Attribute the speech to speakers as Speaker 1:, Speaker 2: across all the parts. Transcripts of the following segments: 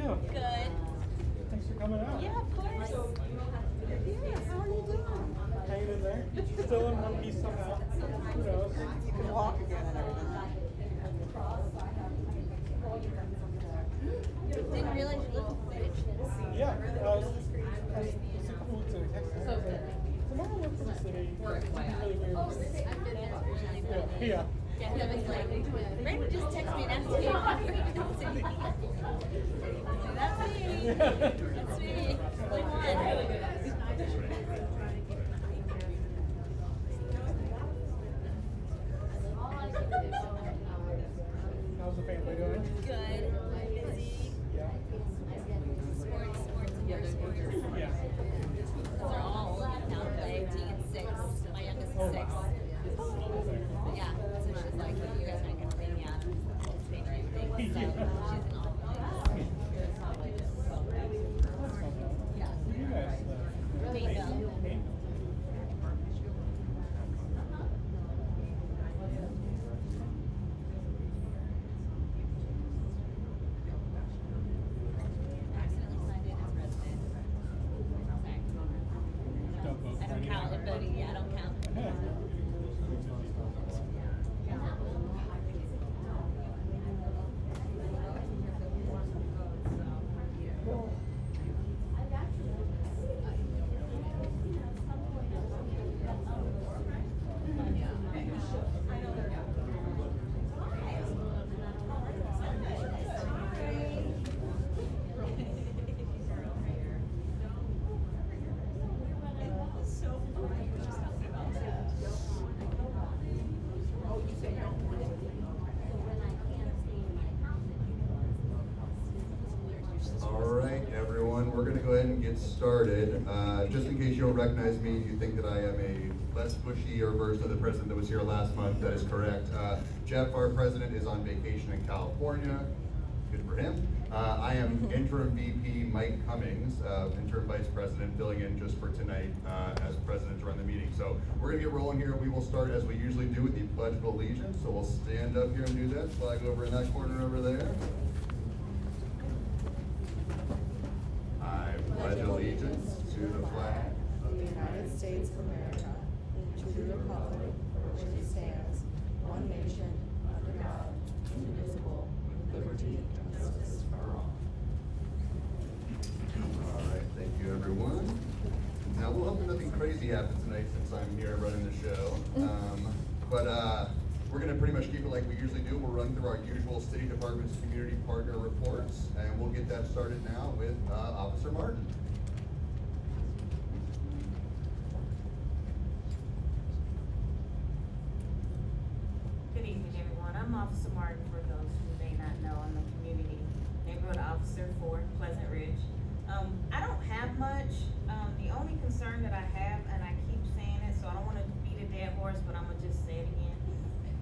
Speaker 1: you?
Speaker 2: Good.
Speaker 1: Thanks for coming out.
Speaker 2: Yeah, of course.
Speaker 3: Yeah, how are you doing?
Speaker 1: Hanging in there. Still in one piece somehow. Who knows?
Speaker 3: You can walk again and everything.
Speaker 2: Didn't realize you lived in Fitch.
Speaker 1: Yeah. I was a couple weeks ago texting her. I was like, tomorrow I work for the city. It's really weird. Yeah.
Speaker 2: Yeah, he was like, Brandon just texted me and asked me if I was in the city. That's me. That's me. Only one.
Speaker 1: How's the family doing?
Speaker 2: Good. Busy.
Speaker 1: Yeah.
Speaker 2: Sports, and more sports.
Speaker 1: Yeah.
Speaker 2: Those are all now play. Tegan's 6. My youngest is 6. Yeah. So she's like, you guys aren't going to pay me out. Just pay me everything. So she's in all plays. Yeah.
Speaker 1: You guys,
Speaker 2: Bingo. Accidentally signed in as resident. Sorry.
Speaker 1: don't vote
Speaker 2: I
Speaker 1: for
Speaker 2: don't count
Speaker 1: anyone.
Speaker 2: it voting. Yeah, I don't count.
Speaker 4: All right, everyone, we're going to go ahead and get started. Just in case you don't recognize me, you think that I am a less pushier version of the president that was here last month, that is correct. Jeff, our president, is on vacation in California. Good for him. I am interim VP Mike Cummings, interim vice president, filling in just for tonight as president to run the meeting. So we're going to get rolling here. We will start as we usually do with the Pledge of Allegiance. So we'll stand up here and do that. Flag over in that corner over there. I pledge allegiance to the flag
Speaker 3: Of the United States of America, and to the republic for which it stands, one nation, under God, indivisible, with liberty and justice for all.
Speaker 4: All right, thank you, everyone. Now, we'll hope that nothing crazy happens tonight since I'm here running the show. But we're going to pretty much keep it like we usually do. We'll run through our usual city department's community partner reports, and we'll get that started now with Officer Martin.
Speaker 5: Good evening, everyone. I'm Officer Martin, for those who may not know. I'm a community neighborhood officer for Pleasant Ridge. I don't have much. The only concern that I have, and I keep saying it, so I don't want to beat a dead horse, but I'm going to just say it again.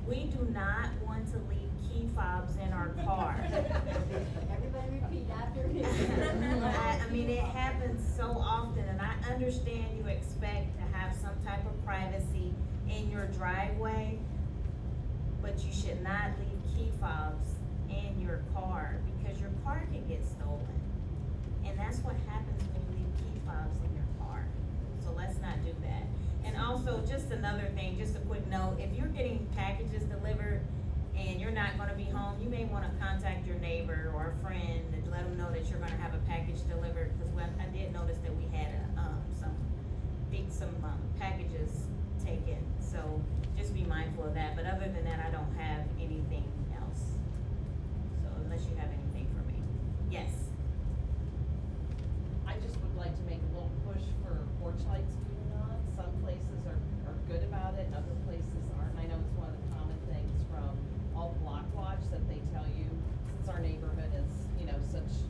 Speaker 5: We do not want to leave key fobs in our car.
Speaker 6: Everybody repeat after me.
Speaker 5: I mean, it happens so often, and I understand you expect to have some type of privacy in your driveway, but you should not leave key fobs in your car because your car can get stolen. And that's what happens when you leave key fobs in your car. So let's not do that. And also, just another thing, just a quick note, if you're getting packages delivered and you're not going to be home, you may want to contact your neighbor or a friend and let them know that you're going to have a package delivered, because I did notice that we had some packages taken. So just be mindful of that. But other than that, I don't have anything else. So unless you have anything for me. Yes.
Speaker 7: I just would like to make a little push for porch lights being on. Some places are good about it, other places aren't. I know it's one of the common things from all Block Watch that they tell you, since our neighborhood is, such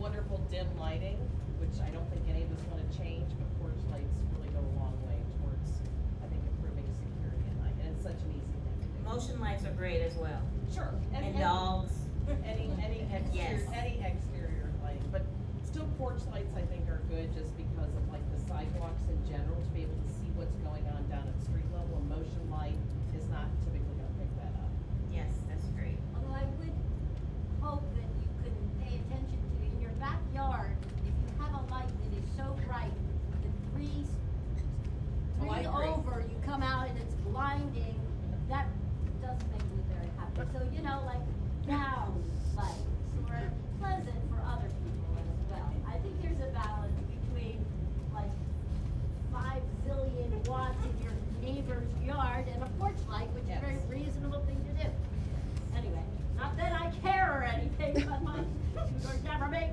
Speaker 7: wonderful dim lighting, which I don't think any of us want to change, but porch lights really go a long way towards, I think, improving security at night. And it's such an easy thing to do.
Speaker 5: Motion lights are great as well.
Speaker 7: Sure.
Speaker 5: And dogs.
Speaker 7: Any exterior,
Speaker 5: Yes.
Speaker 7: any exterior lighting, but still porch lights I think are good just because of like the sidewalks in general, to be able to see what's going on down at street level. A motion light is not typically going to pick that up.
Speaker 5: Yes, that's great.
Speaker 6: Although I would hope that you could pay attention to in your Never me.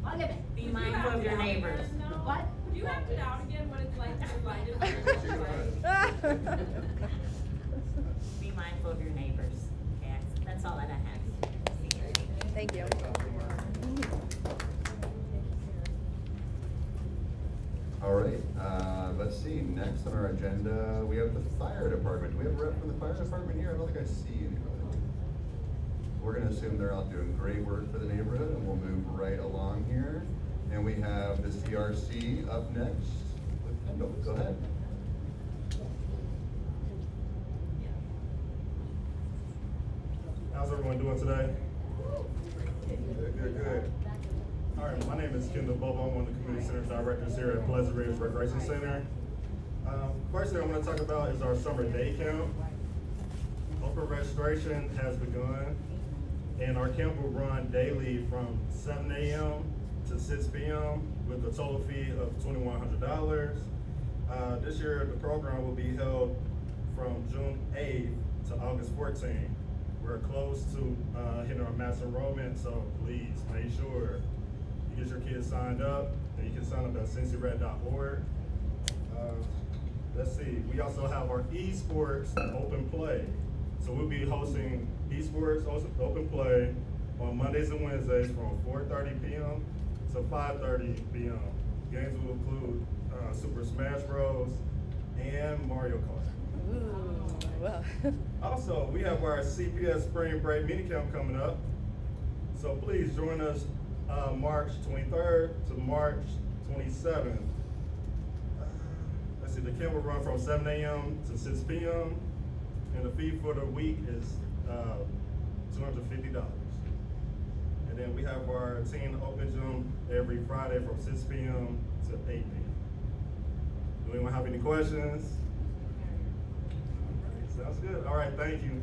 Speaker 6: I'll give it.
Speaker 5: Be mindful of your neighbors.
Speaker 6: What?
Speaker 8: Do you act it out again what it's like to ride it?
Speaker 5: Be mindful of your neighbors. Okay, that's all that I have.
Speaker 3: Thank you.
Speaker 4: All right, let's see, next on our agenda, we have the fire department. Do we have a rep from the fire department here? I don't think I see anybody. We're gonna assume they're out doing great work for the neighborhood, and we'll move right along here. And we have the CRC up next with Kendall. Go ahead.
Speaker 9: How's everyone doing today? Good. All right, my name is Kendall Bobo. I'm one of the community center directors here at Pleasant Ridge Recreation Center. First thing I want to talk about is our summer day camp. Open registration has begun, and our camp will run daily from 7 a.m. to 6 p.m. with a total fee of $2,100. This year, the program will be held from June 8th to August 14th. We're close to hitting our mass enrollment, so please make sure you get your kids signed up, and you can sign up at cincyred.org. Let's see, we also have our esports open play. So we'll be hosting esports open play on Mondays and Wednesdays from 4:30 p.m. to 5:30 p.m. Games will include Super Smash Bros. And Mario Kart.
Speaker 3: Ooh, well.
Speaker 9: Also, we have our CPS Spring Break Minicamp coming up. So please join us March 23rd to March 27th. Let's see, the camp will run from 7 a.m. to 6 p.m. And the fee for the week is $250. And then we have our teen open gym every Friday from 6 p.m. to 8 p.m. Do anyone have any questions? Sounds good. All right, thank you.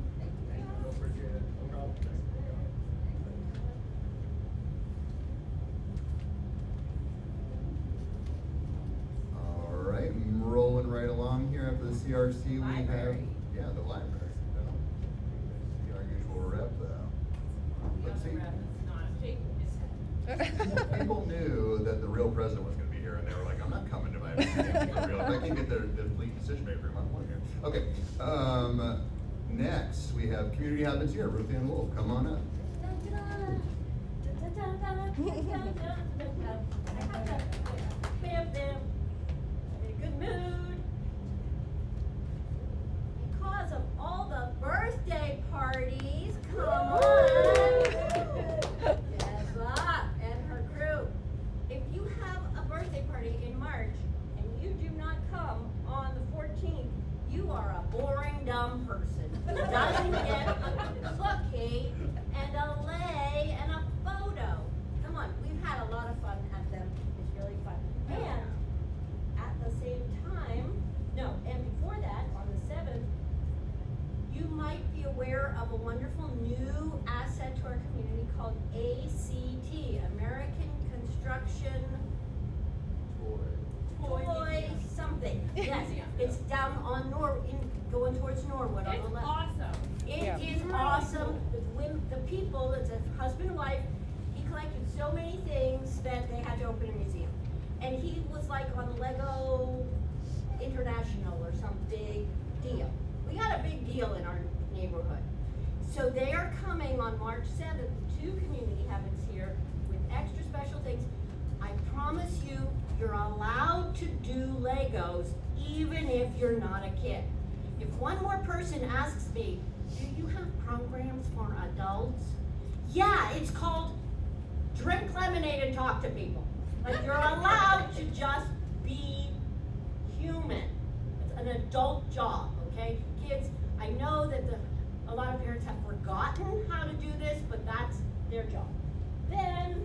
Speaker 4: All right, rolling right along here after the CRC, we have,
Speaker 8: Library.
Speaker 4: yeah, the library. See our usual rep though. Let's see.
Speaker 8: Rep is not shaking his head.
Speaker 4: People knew that the real president was gonna be here, and they were like, I'm not coming to my meeting for real. If I can get the complete decision maker, I'm not here. Okay, next, we have community habits here. Ruth Ann Wolf, come on up.
Speaker 6: Bam, bam. In a good mood. Because of all the birthday parties, come on. Eva and her crew. If you have a birthday party in March and you do not come on the 14th, you are a boring, dumb person who doesn't get a cookie and a lei and a photo. Come on, we've had a lot of fun at them. It's really fun. And at the same time, and before that, on the 7th, you might be aware of a wonderful new asset to our community called ACT, American Construction Toy something. Yes, it's down on going towards Norwood on
Speaker 8: It's
Speaker 6: the left.
Speaker 8: awesome.
Speaker 6: It
Speaker 3: Yeah.
Speaker 6: is awesome. The people, it's a husband and wife, he collected so many things that they had to open a museum. And he was like on Lego International or some big deal. We got a big deal in our neighborhood. So they are coming on March 7th to Community Habits here with extra special things. I promise you, you're allowed to do Legos even if you're not a kid. If one more person asks me, do you have programs for adults? Yeah, it's called Drink Lemonade and Talk to People. Like you're allowed to just be human. It's an adult job, okay? Kids, I know that a lot of parents have forgotten how to do this, but that's their job. Then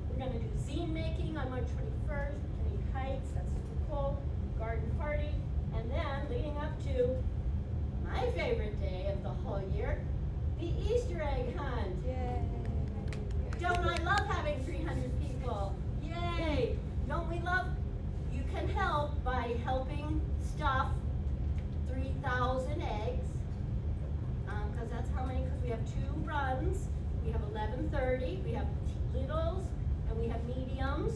Speaker 6: we're gonna do zine making on March 21st, Kenny Heights, that's super cool, garden party, and then leading up to my favorite day of the whole year, the Easter egg hunt.
Speaker 3: Yay.
Speaker 6: Don't I love having 300 people? Yay! Don't we love, you can help by helping stuff 3,000 eggs. Cause that's how many, cause we have 2 runs. We have 11:30, we have littles, and we have mediums.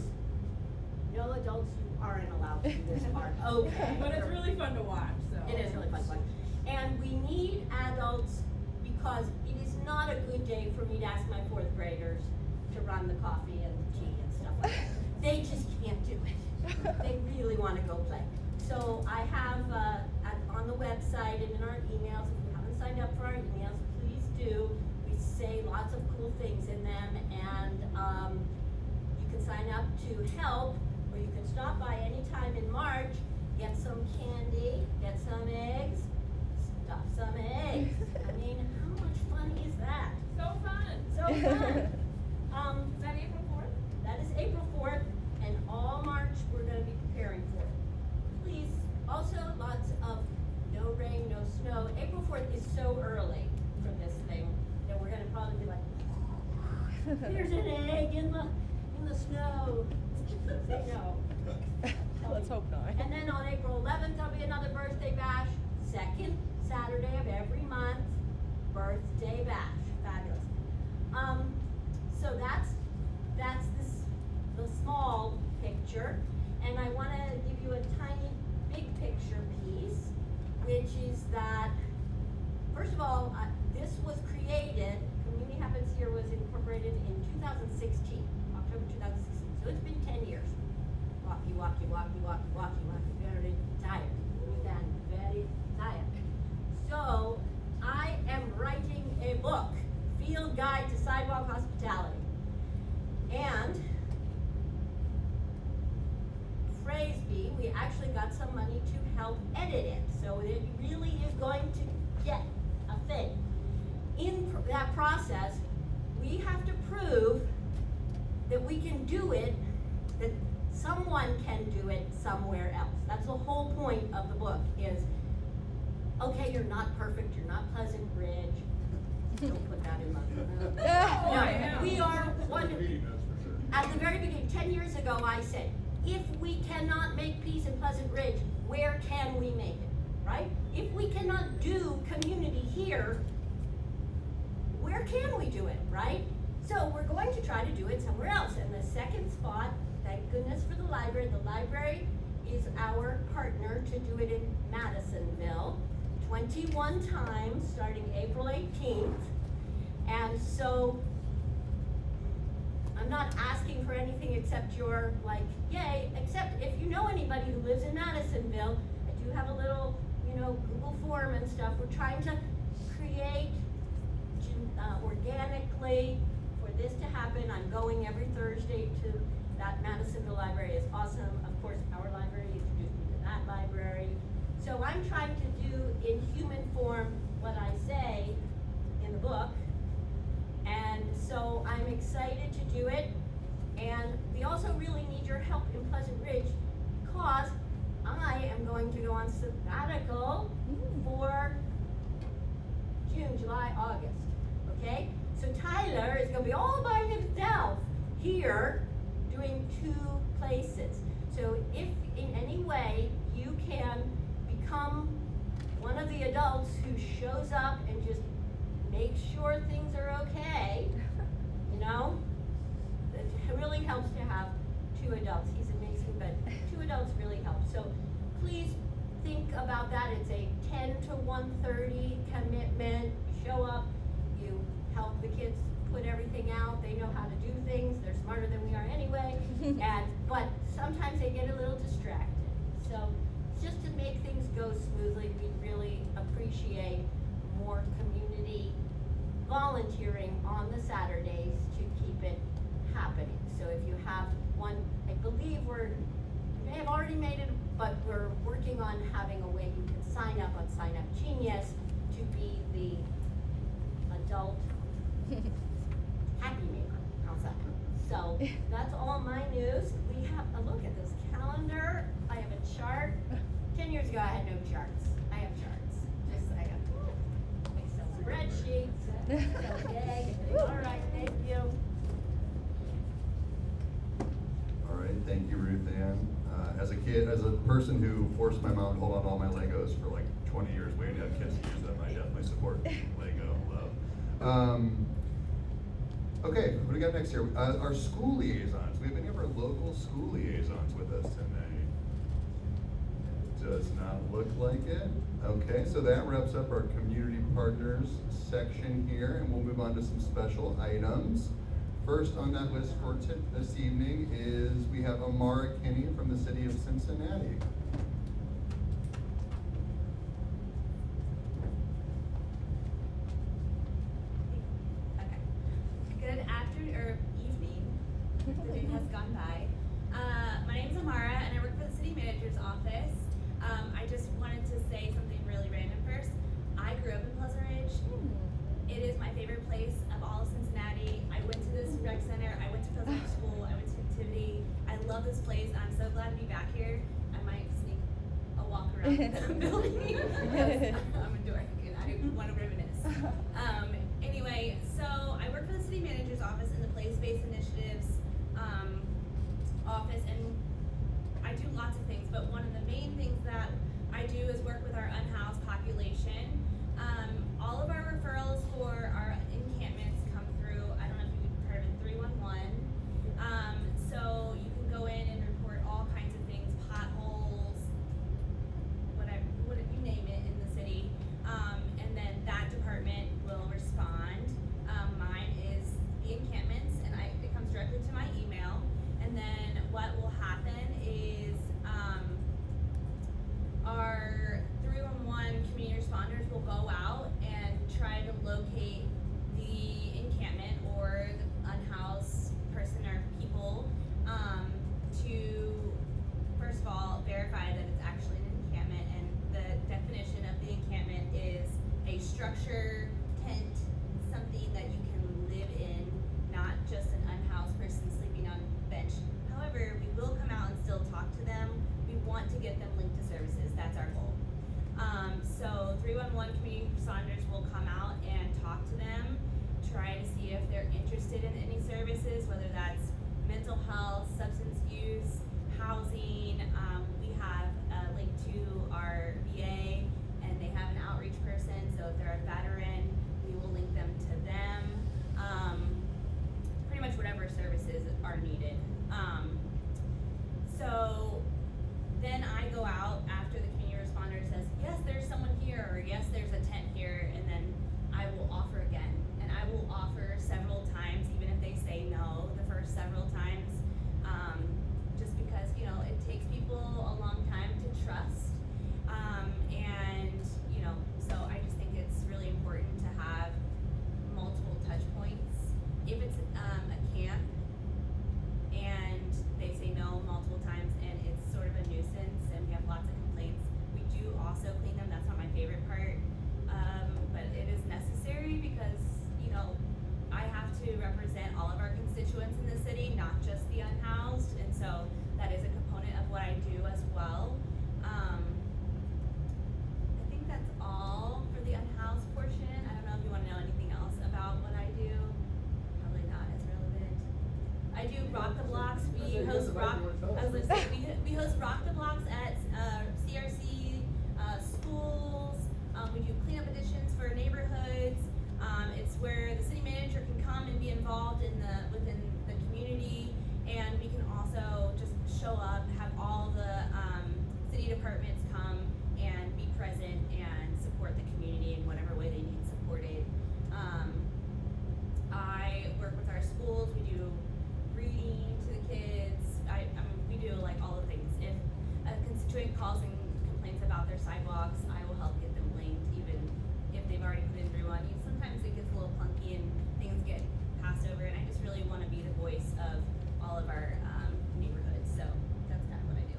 Speaker 6: No adults, you aren't allowed to do this part, okay.
Speaker 8: But it's really fun to watch, so.
Speaker 6: It is really fun to watch. And we need adults because it is not a good day for me to ask my fourth graders to run the coffee and tea and stuff like that. They just can't do it. They really want to go play. So I have on the website and in our emails, if you haven't signed up for our emails, please do. We say lots of cool things in them, and you can sign up to help, or you can stop by anytime in March, get some candy, get some eggs, stuff some eggs. I mean, how much fun is that?
Speaker 8: So fun.
Speaker 6: So fun.
Speaker 8: Is that April 4th?
Speaker 6: That is April 4th, and all March we're going to be preparing for it. Please, also lots of no rain, no snow. April 4th is so early for this thing that we're going to probably be like, there's an egg in the snow. Say no.
Speaker 3: Let's hope not.
Speaker 6: And then on April 11th, there'll be another birthday bash. Second Saturday of every month, birthday bash. Fabulous. So that's the small picture. And I want to give you a tiny big picture piece, which is that, first of all, this was created, Community Happens Here was incorporated in 2016, October 2016. So it's been 10 years. Walkie, walkie, walkie, walkie, walkie, walkie, very tired. Again, very tired. So I am writing a book, Field Guide to Sidewalk Hospitality. And Phraseby, we actually got some money to help edit it. So it really is going to get a thing. In that process, we have to prove that we can do it, that someone can do it somewhere else. That's the whole point of the book is, okay, you're not perfect, you're not Pleasant Ridge. Don't put that in my book. No, we are one. At the very beginning, 10 years ago, I said, if we cannot make peace in Pleasant Ridge, where can we make it, right? If we cannot do community here, where can we do it, right? So we're going to try to do it somewhere else. And the second spot, thank goodness for the library. The library is our partner to do it in Madisonville, 21 times, starting April 18th. And so I'm not asking for anything except your, like, yay, except if you know anybody who lives in Madisonville, I do have a little, Google form and stuff. We're trying to create organically for this to happen. I'm going every Thursday to that Madisonville library. Is awesome. Of course, our library introduced me to that library. So I'm trying to do in human form what I say in the book. And so I'm excited to do it. And we also really need your help in Pleasant Ridge because I am going to go on sabbatical for June, July, August. Okay? So Tyler is going to be all by himself here doing 2 places. So if in any way you can become one of the adults who shows up and just makes sure things are okay, it really helps to have 2 adults. He's amazing, but 2 adults really help. So please think about that. It's a 10 to 1:30 commitment. You show up, you help the kids put everything out. They know how to do things. They're smarter than we are anyway. But sometimes they get a little distracted. So just to make things go smoothly, we really appreciate more community volunteering on the Saturdays to keep it happening. So if you have one, I believe we may have already made it, but we're working on having a way you can sign up on Sign Up Genius to be the adult happy maker. How's that? So that's all my news. We have a look at this calendar. I have a chart. 10 years ago, I had no charts. I have charts. I got Excel spreadsheets. So yay. All right, thank you.
Speaker 4: All right, thank you, Ruth Ann. As a person who forced my mom to hold on to all my Legos for like 20 years waiting to have kids to use them, I definitely support Lego love. Okay, what do we got next here? Our school liaisons. We have any of our local school liaisons with us tonight? Does not look like it. Okay, so that wraps up our community partners section here, and we'll move on to some special items. First on that list for this evening is we have Amara Kinney from the city of Cincinnati.
Speaker 2: Okay. Good afternoon or evening. The day has gone by. My name is Amara, and I work for the city manager's office. I just wanted to say something really random first. I grew up in Pleasant Ridge. It is my favorite place of all of Cincinnati. I went to this rec center. I went to Pleasant Ridge School. I went to Activity. I love this place. I'm so glad to be back here. I might sneak a walk around the building because I'm a dork and I want to reminisce. Anyway, so I work for the city manager's office in the place-based initiatives office, and I do lots of things, but one of the main things that I do is work with our unhoused population. All of our referrals for our encampments come through, I don't know if you've heard of it, 311. So you can go in and report all kinds of things, potholes, whatever, you name it in the city. And then that department will respond. Mine is the encampments, and it comes directly to my email. And then what will happen is our 311 community responders will go out and try to locate the encampment or the unhoused person or people to, first of all, verify that it's actually an encampment. And the definition of the encampment is a structure, tent, something that you can live in, not just an unhoused person sleeping on a bench. However, we will come out and still talk to them. We want to get them linked to services. That's our goal. So 311 community responders will come out and talk to them, try to see if they're interested in any services, whether that's mental health, substance use, housing. We have a link to our VA, and they have an outreach person. So if they're a veteran, we will link them to them. Pretty much whatever services are needed. So then I go out after the community responder says, yes, there's someone here, or yes, there's a tent here, and then I will offer again. And I will offer several times, even if they say no the first several times, just because, it takes people a long time to trust. And, so I just think it's really important to have multiple touch points. If it's a camp and they say no multiple times and it's sort of a nuisance and we have lots of complaints, we do also clean them. That's not my favorite part, but it is necessary because, I have to represent all of our constituents in the city, not just the unhoused, and so that is a component of what I do as well. I think that's all for the unhoused portion. I don't know if you want to know anything else about what I do. Probably not as relevant. I do Rock the Blocks. We host Rock the Blocks at CRC schools. We do cleanup editions for neighborhoods. It's where the city manager can come and be involved within the community, and we can also just show up, have all the city departments come and be present and support the community in whatever way they need supported. I work with our schools. We do reading to the kids. We do like all the things. If a constituent calls and complains about their sidewalks, I will help get them linked, even if they've already put in through one. Sometimes it gets a little clunky and things get passed over, and I just really want to be the voice of all of our neighborhoods. So that's kind of what I do.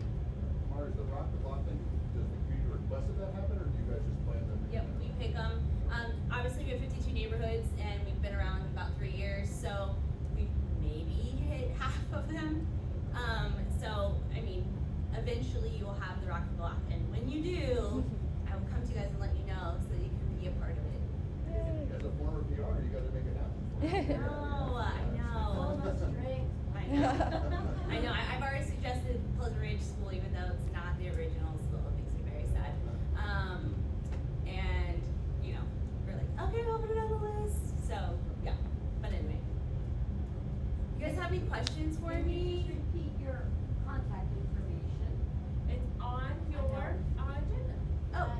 Speaker 10: Mars, the Rock the Block thing, does the community request that happen, or do you guys just plan them?
Speaker 2: Yep, we pick them. Obviously, we have 52 neighborhoods, and we've been around about 3 years, so we've maybe hit half of them. So, eventually you will have the Rock the Block, and when you do, I will come to you guys and let you know so that you can be a part of it.
Speaker 10: As a former PR, you gotta make it happen.
Speaker 2: I know. I know. I've already suggested Pleasant Ridge School, even though it's not the original school. It makes me very sad. And we're like, okay, we'll put it on the list. So yeah. But anyway, have any questions for
Speaker 6: Can you
Speaker 2: me?
Speaker 6: just repeat your contact information?
Speaker 8: It's on your agenda.
Speaker 2: Oh,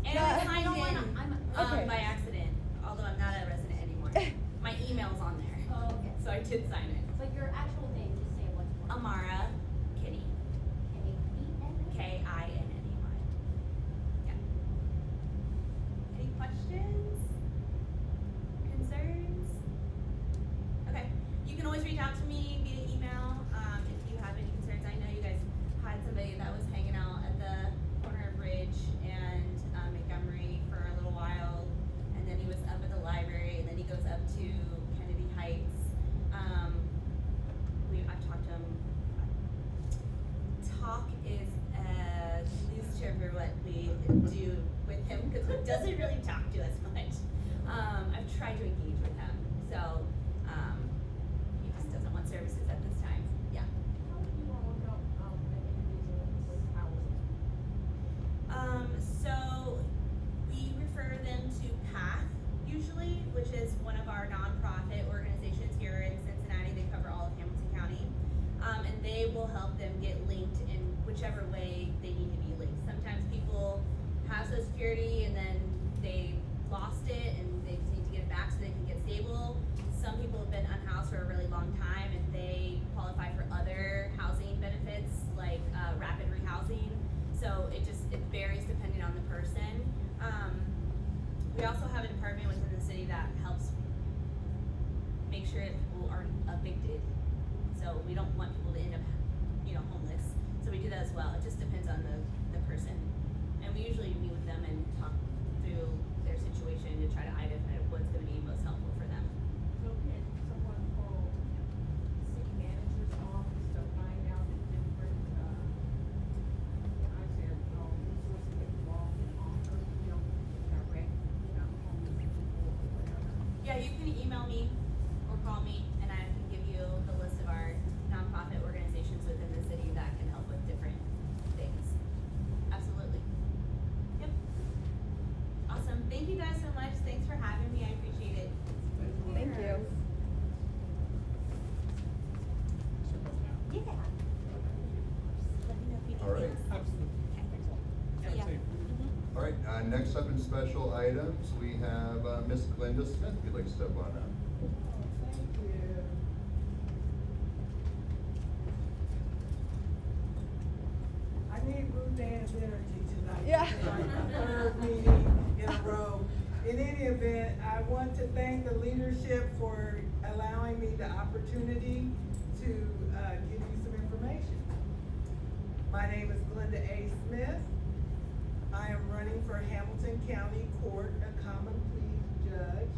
Speaker 2: and
Speaker 3: No,
Speaker 2: I
Speaker 3: you
Speaker 2: signed
Speaker 6: know what,
Speaker 2: in
Speaker 3: Okay.
Speaker 2: by accident, although I'm not a resident anymore. My email's on there,
Speaker 6: Oh, okay.
Speaker 2: so I did sign it.
Speaker 6: But your actual name, just say it once more.
Speaker 2: Amara Kinney,
Speaker 6: K-E-N-N?
Speaker 2: Kinney. Yeah. Any questions? Concerns? Okay, you can always reach out to me via email, if you have any concerns. I know you guys had somebody that was hanging out at the corner of Bridge and, Montgomery for a little while, and then he was up at the library, and then he goes up to Kennedy Heights. I've talked to him. Talk is a loose term for what we do with him, because he doesn't really talk to us much. I've tried to engage with him, so, he just doesn't want services at this time, yeah.
Speaker 8: How do you all help an individual with housing?
Speaker 2: So we refer them to PATH usually, which is one of our nonprofit organizations here in Cincinnati. They cover all of Hamilton County. And they will help them get linked in whichever way they need to be linked. Sometimes people have Social Security and then they lost it and they just need to get it back so they can get stable. Some people have been unhoused for a really long time and they qualify for other housing benefits like rapid rehousing. So it varies depending on the person. We also have a department within the city that helps make sure that people aren't evicted. So we don't want people to end up, homeless. So we do that as well. It just depends on the person. And we usually meet with them and talk through their situation to try to identify what's gonna be most helpful for them.
Speaker 8: So can someone call city manager's office to find out the different, resources that you all can offer, direct, homeless people or whatever?
Speaker 2: Yeah, you can email me or call me and I can give you the list of our nonprofit organizations within the city that can help with different things. Absolutely. Yep. Awesome. Thank you guys so much. Thanks for having me. I appreciate it.
Speaker 3: Thank you.
Speaker 2: Yeah. Let me know if you need
Speaker 4: All right.
Speaker 2: things.
Speaker 1: Absolutely. Thanks a lot.
Speaker 2: So, yeah.
Speaker 4: All right, next up in special items, we have Miss Glenda Smith, if you'd like to step on up.
Speaker 1: Thank you. I need Ruth Ann's energy tonight.
Speaker 3: Yeah.
Speaker 1: This is like my third meeting in a row. In any event, I want to thank the leadership for allowing me the opportunity to give you some information. My name is Glenda A. Smith. I am running for Hamilton County Court of Common Pleas Judge,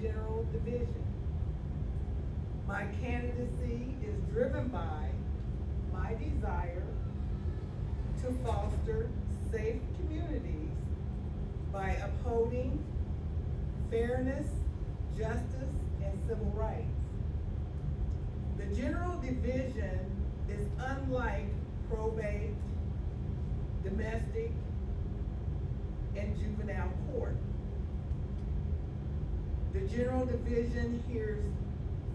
Speaker 1: General Division. My candidacy is driven by my desire to foster safe communities by upholding fairness, justice, and civil rights. The General Division is unlike probate, domestic, and juvenile court. The General Division hears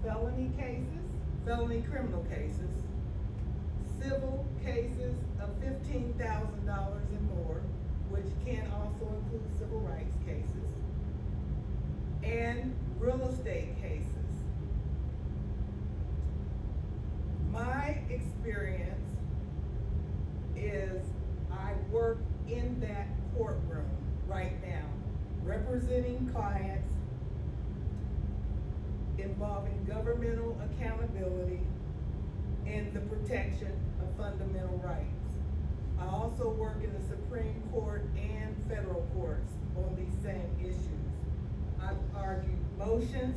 Speaker 1: felony cases, felony criminal cases, civil cases of $15,000 and more, which can also include civil rights cases, and real estate cases. My experience is I work in that courtroom right now, representing clients involving governmental accountability and the protection of fundamental rights. I also work in the Supreme Court and federal courts on these same issues. I've argued motions,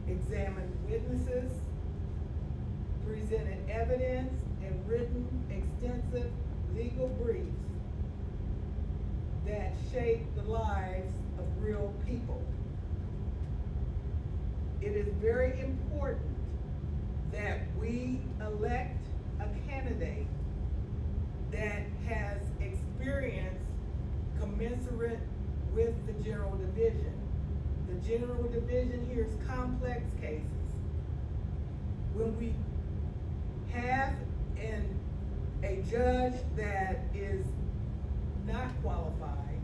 Speaker 1: examined witnesses, presented evidence, and written extensive legal briefs that shape the lives of real people. It is very important that we elect a candidate that has experience commensurate with the General Division. The General Division hears complex cases when we have a judge that is not qualified,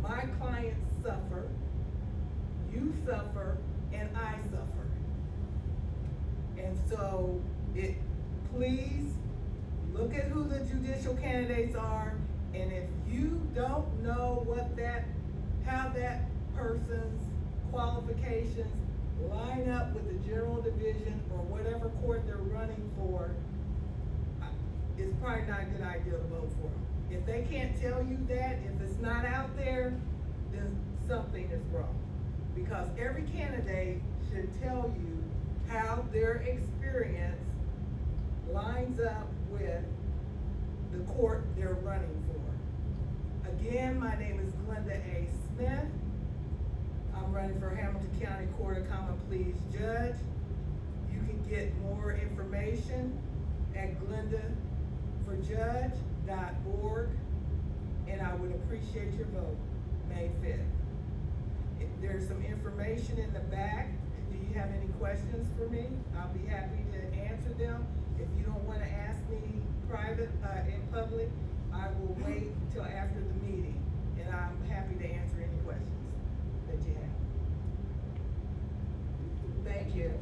Speaker 1: my clients suffer, you suffer, and I suffer. And so please look at who the judicial candidates are, and if you don't know how that person's qualifications line up with the general division or whatever court they're running for, it's probably not a good idea to vote for them. If they can't tell you that, if it's not out there, then something is wrong. Because every candidate should tell you how their experience lines up with the court they're running for. Again, my name is Glenda A. Smith. I'm running for Hamilton County Court of Common Pleas Judge. You can get more information at glendaforjudge.org, and I would appreciate your vote, May 5th. There's some information in the back. Do you have any questions for me? I'll be happy to answer them. If you don't want to ask me private, in public, I will wait till after the meeting, and I'm happy to answer any questions that you have. Thank you.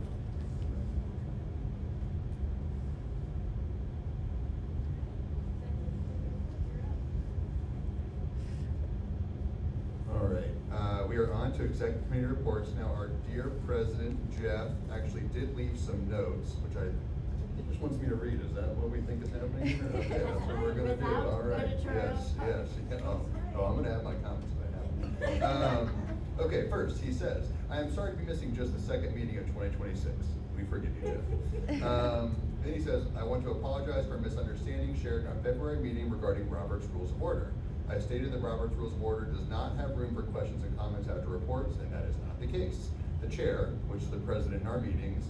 Speaker 4: All right, we are on to executive committee reports. Now, our dear President, Jeff, actually did leave some notes, which I think he just wants me to read. Is that what we think is happening here? Okay, that's what we're gonna do, all right. Yes, yes. Oh, I'm gonna have my comments if I have them. Okay, first, he says, I am sorry to be missing just the second meeting of 2026. We forgive you, Jeff. Then he says, I want to apologize for a misunderstanding shared in our February meeting regarding Robert's Rules of Order. I stated that Robert's Rules of Order does not have room for questions and comments after reports, and that is not the case. The chair, which is the president in our meetings,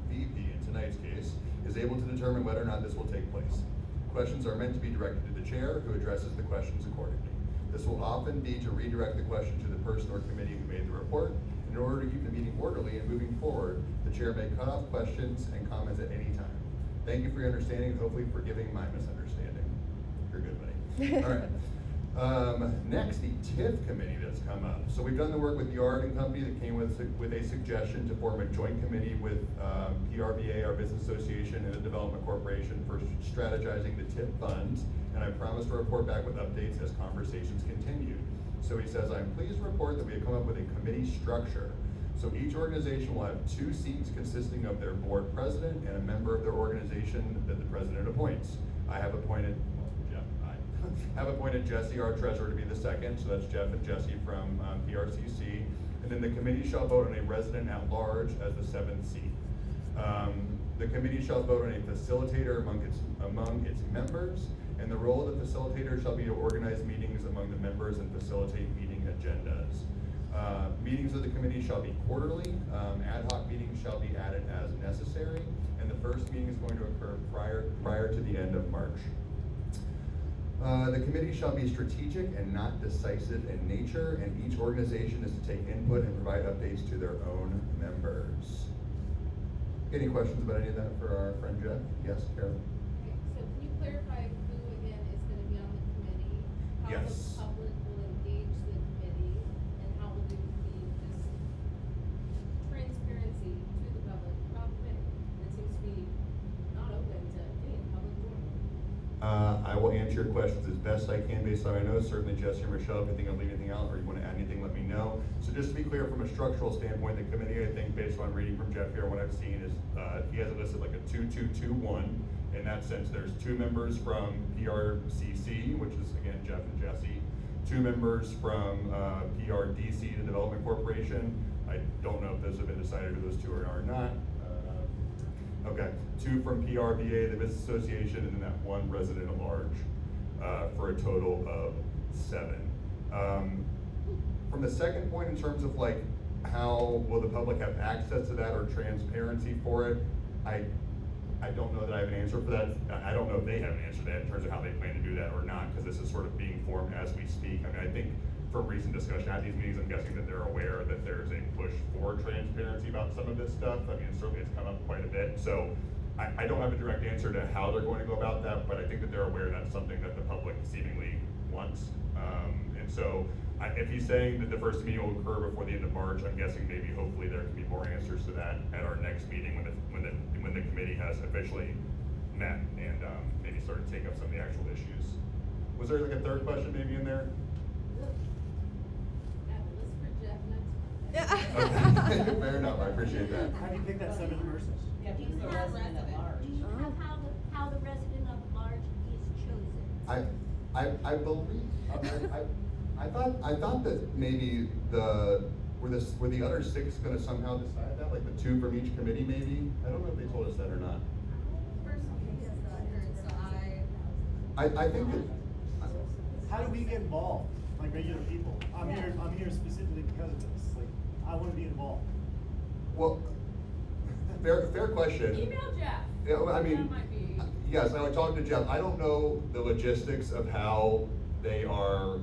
Speaker 4: VP in tonight's case, is able to determine whether or not this will take place. Questions are meant to be directed to the chair, who addresses the questions accordingly. This will often be to redirect the question to the person or committee who made the report. In order to keep the meeting orderly and moving forward, the chair may cut off questions and comments at any time. Thank you for your understanding and hopefully forgiving my misunderstanding. You're good, buddy. All right. Next, the TIF committee that's come up. So we've done the work with the Yard and Company that came with a suggestion to form a joint committee with PRBA, our business association, and the Development Corporation for strategizing the TIF funds. And I promised to report back with updates as conversations continue. So he says, I'm pleased to report that we have come up with a committee structure. So each organization will have 2 seats consisting of their board president and a member of their organization that the president appoints. I have appointed Jesse, our treasurer, to be the second, so that's Jeff and Jesse from PRCC. And then the committee shall vote on a resident at large as the 7th seat. The committee shall vote on a facilitator among its members, and the role of the facilitator shall be to organize meetings among the members and facilitate meeting agendas. Meetings of the committee shall be quarterly. Ad hoc meetings shall be added as necessary, and the first meeting is going to occur prior to the end of March. The committee shall be strategic and not decisive in nature, and each organization is to take input and provide updates to their own members. Any questions about any of that for our friend Jeff? Yes, Carol?
Speaker 8: Okay, so can you clarify who again is gonna be on the committee? How
Speaker 4: Yes.
Speaker 8: the public will engage the committee, and how will there be this transparency to the public about the committee? That seems to be not open to any public board.
Speaker 4: I will answer your questions as best I can based on what I know. Certainly Jesse and Rochelle, if you think I'm leaving anything out or you want to add anything, let me know. So just to be clear, from a structural standpoint, the committee, I think, based on reading from Jeff here, what I've seen is he has it listed like a 2-2-2-1. In that sense, there's 2 members from PRCC, which is, again, Jeff and Jesse. 2 members from PRDC, the Development Corporation. I don't know if those have been decided who those 2 are or not. Okay, 2 from PRBA, the Business Association, and then that 1 resident at large, for a total of 7. From the second point, in terms of like, how will the public have access to that or transparency for it, I don't know that I have an answer for that. I don't know if they have an answer to that in terms of how they plan to do that or not, because this is sort of being formed as we speak. I mean, I think
Speaker 9: from recent discussion at these meetings, I'm guessing that they're aware that there's a push for transparency about some of this stuff. I mean, certainly it's come up quite a bit. So I don't have a direct answer to how they're going to go about that, but I think that they're aware that's something that the public seemingly wants. And so if he's saying that the first meeting will occur before the end of March, I'm guessing maybe hopefully there can be more answers to that at our next meeting when the committee has officially met and maybe started to take up some of the actual issues. Was there like a third question maybe in there? Okay, fair enough, I appreciate that.
Speaker 11: How do you pick that 7 persons?
Speaker 7: Yeah,
Speaker 6: Do
Speaker 7: he's
Speaker 6: you
Speaker 7: the
Speaker 6: have,
Speaker 7: resident at large.
Speaker 6: do you have how the resident of large is chosen?
Speaker 4: I believe, I thought that maybe were the other 6 gonna somehow decide that, like the 2 from each committee maybe? I don't know if they told us that or not. I think that,
Speaker 11: How do we get involved, like regular people? I'm here specifically because of this. Like, I want to be involved.
Speaker 4: well, fair question.
Speaker 8: Email Jeff.
Speaker 4: Yeah, well, I mean,
Speaker 8: That might be-
Speaker 4: yes, I would talk to Jeff. I don't know the logistics of how they are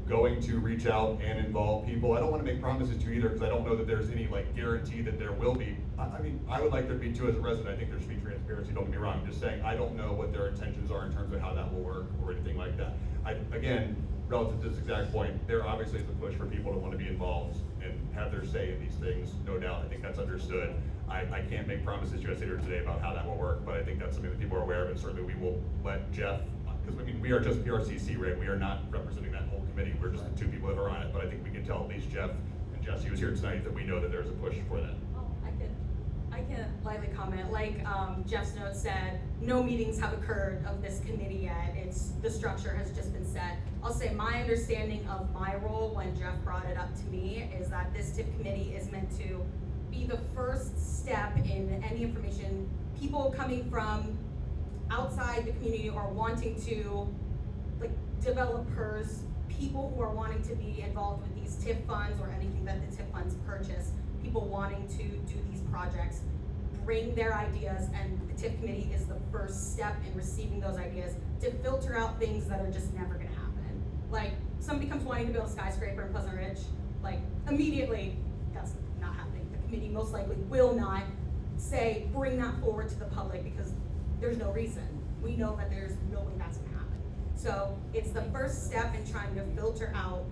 Speaker 4: going to reach out and involve people. I don't want to make promises to you either because I don't know that there's any like guarantee that there will be. I mean, I would like there to be too as a resident. I think there should be transparency. Don't get me wrong. I'm just saying I don't know what their intentions are in terms of how that will work or anything like that. Again, relative to this exact point, there obviously is a push for people to want to be involved and have their say in these things. No doubt. I think that's understood. I can't make promises to us here today about how that will work, but I think that's something that people are aware of, and certainly we will let Jeff, because I mean, we are just PRCC, right? We are not representing that whole committee. We're just the 2 people that are on it, but I think we can tell at least Jeff and Jesse, who's here tonight, that we know that there's a push for that.
Speaker 12: I can lightly comment, like Jeff's note said, no meetings have occurred of this committee yet. The structure has just been set. I'll say my understanding of my role when Jeff brought it up to me is that this TIP committee is meant to be the first step in any information, people coming from outside the community or wanting to, like developers, people who are wanting to be involved with these TIP funds or anything that the TIP funds purchase, people wanting to do these projects, bring their ideas, and the TIP committee is the first step in receiving those ideas to filter out things that are just never gonna happen. Like, somebody comes wanting to build a skyscraper in Pleasant Ridge, like, immediately, that's not happening. The committee most likely will not say, bring that forward to the public because there's no reason. We know that there's no way that's gonna happen. So, it's the first step in trying to filter out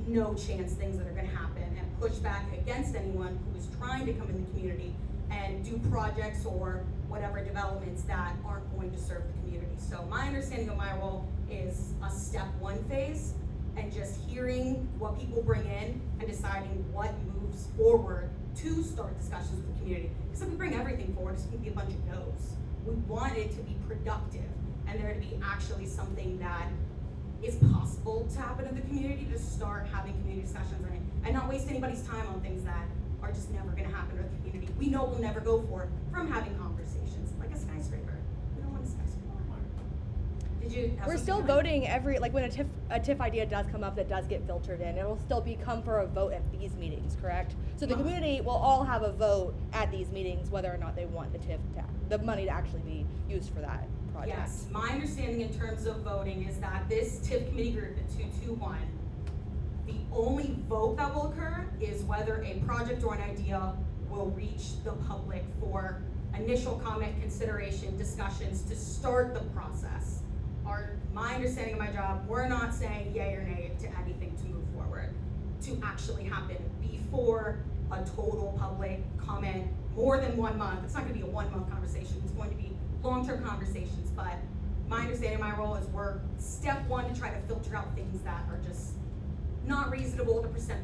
Speaker 12: no chance things that are gonna happen and push back against anyone who is trying to come in the community and do projects or whatever developments that aren't going to serve the community. So my understanding of my role is a step 1 phase and just hearing what people bring in and deciding what moves forward to start discussions with the community. Because if we bring everything forward, it's gonna be a bunch of no's. We want it to be productive and there to be actually something that is possible to happen in the community, to start having community discussions and not waste anybody's time on things that are just never gonna happen in the community. We know we'll never go for from having conversations, like a skyscraper. We don't want a skyscraper. Did you have
Speaker 3: We're
Speaker 12: something
Speaker 3: still
Speaker 12: to add?
Speaker 3: voting like when a TIF idea does come up that does get filtered in, it'll still come for a vote at these meetings, correct? So the community will all have a vote at these meetings whether or not they want the money to actually be used for that project.
Speaker 12: Yes, my understanding in terms of voting is that this TIF committee group, the 221, the only vote that will occur is whether a project or an idea will reach the public for initial comment, consideration, discussions to start the process. My understanding of my job, we're not saying yay or nay to anything to move forward, to actually happen before a total public comment more than 1 month. It's not gonna be a 1-month conversation, it's going to be long-term conversations, but my understanding of my role is we're step 1 to try to filter out things that are just not reasonable to present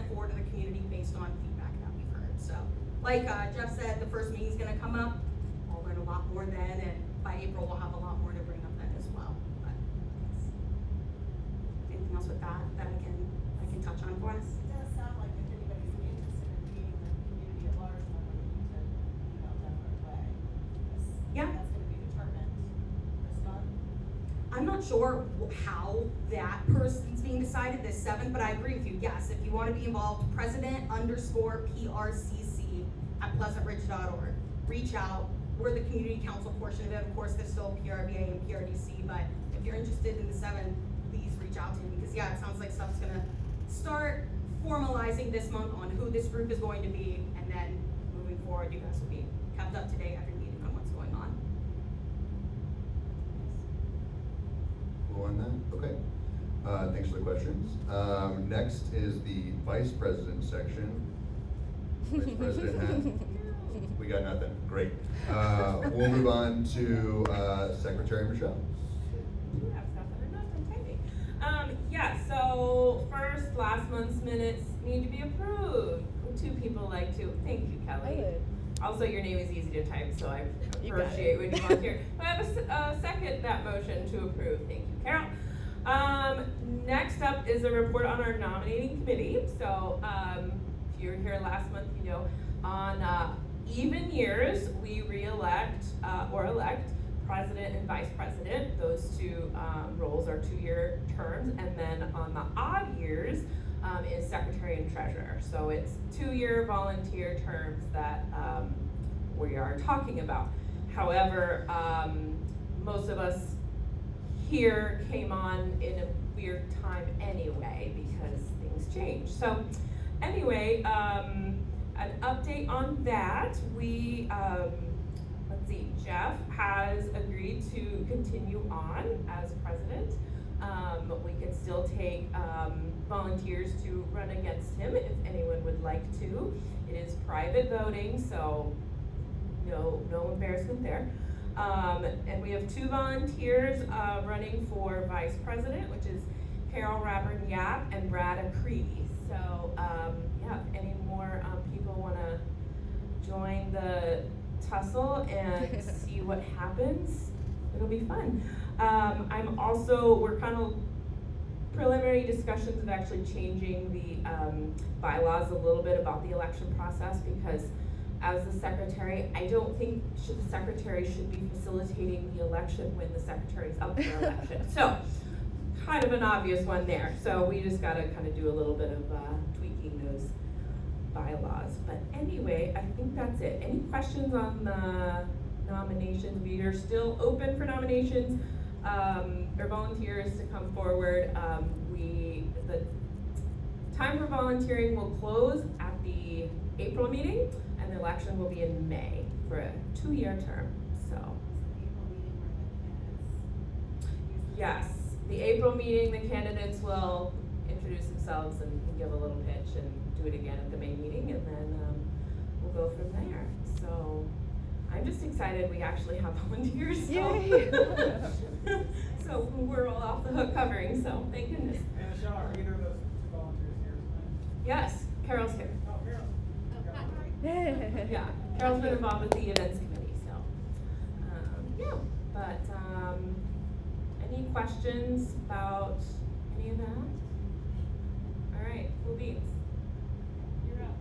Speaker 12: forward to the community based on feedback that we've heard. So, like Jeff said, the first meeting's gonna come up. I'll learn a lot more then, and by April we'll have a lot more to bring up then as well. But yes. Anything else with that I can touch on for us?
Speaker 8: It does sound like if anybody's interested in meeting the community at large, then we need to email them right away.
Speaker 12: Yeah.
Speaker 8: That's gonna be determined this month.
Speaker 12: I'm not sure how that person's being decided this 7th, but I agree with you. Yes, if you want to be involved, president_PRCC at pleasantridge.org. Reach out. We're the community council portion of it. Of course, there's still PRBA and PRDC, but if you're interested in the 7th, please reach reach out to him, because yeah, it sounds like stuff's gonna start formalizing this month on who this group is going to be, and then moving forward, you guys will be kept up to date every meeting on what's going on.
Speaker 4: Cool on that? Okay. Thanks for the questions. Next is the vice president section. Vice president hat. We got nothing. Great. We'll move on to Secretary Michelle.
Speaker 13: You have something or nothing, maybe. Yeah, so first, last month's minutes need to be approved. Two people like to, thank you, Kelly.
Speaker 3: Good.
Speaker 13: Also, your name is easy to type, so I
Speaker 3: You got
Speaker 13: appreciate
Speaker 3: it.
Speaker 13: when you volunteer. I have a second that motion to approve. Thank you, Carol. Next up is a report on our nominating committee. So, if you were here last month, you know, on even years, we re-elect or elect president and vice president. Those two roles are 2-year terms. And then on the odd years is secretary and treasurer. So it's 2-year volunteer terms that we are talking about. However, most of us here came on in a weird time anyway because things change. So anyway, an update on that. We, let's see, Jeff has agreed to continue on as president. We can still take volunteers to run against him if anyone would like to. It is private voting, so no embarrassment there. And we have 2 volunteers running for vice president, which is Carol Rapper-Yap and Brad Acreedy. So yeah, if any more people want to join the tussle and see what happens, it'll be fun. We're kind of preliminary discussions of actually changing the bylaws a little bit about the election process, because as the secretary, I don't think the secretary should be facilitating the election when the secretary's up for election. So, kind of an obvious one there. So we just gotta kind of do a little bit of tweaking those bylaws. But anyway, I think that's it. Any questions on the nominations? We are still open for nominations or volunteers to come forward. The time for volunteering will close at the April meeting, and the election will be in May for a 2-year term. So, yes, the April meeting, the candidates will introduce themselves and give a little pitch and do it again at the May meeting, and then we'll go from there. So, I'm just excited we actually have volunteers. So, so we're all off the hook covering, so thank goodness.
Speaker 11: And Michelle, are either of those 2 volunteers here tonight?
Speaker 13: Yes, Carol's here.
Speaker 11: Oh, Carol.
Speaker 13: Yeah, Carol's been involved with the events committee, so, yeah. But, any questions about any of that? All right, Cool Beans. You're up.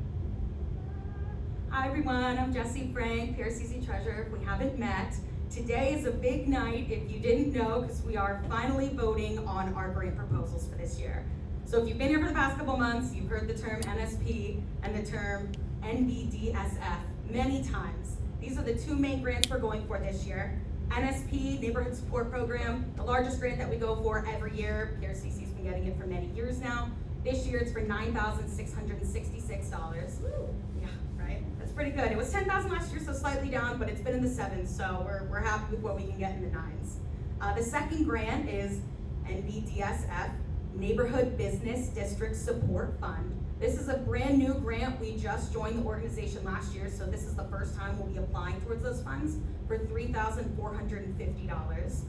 Speaker 12: Hi everyone, I'm Jessie Frank, PRCC Treasurer. If we haven't met, today is a big night if you didn't know, because we are finally voting on our grant proposals for this year. So if you've been here for the past couple months, you've heard the term NSP and the term NBDSF many times. These are the 2 main grants we're going for this year. NSP, Neighborhood Support Program, the largest grant that we go for every year. PRCC's been getting it for many years now. This year it's for $9,666. Yeah, right? That's pretty good. It was $10,000 last year, so slightly down, but it's been in the 7s, so we're happy with what we can get in the 9s. The second grant is NBDSF, Neighborhood Business District Support Fund. This is a brand new grant. We just joined the organization last year, so this is the first time we'll be applying towards those funds for $3,450.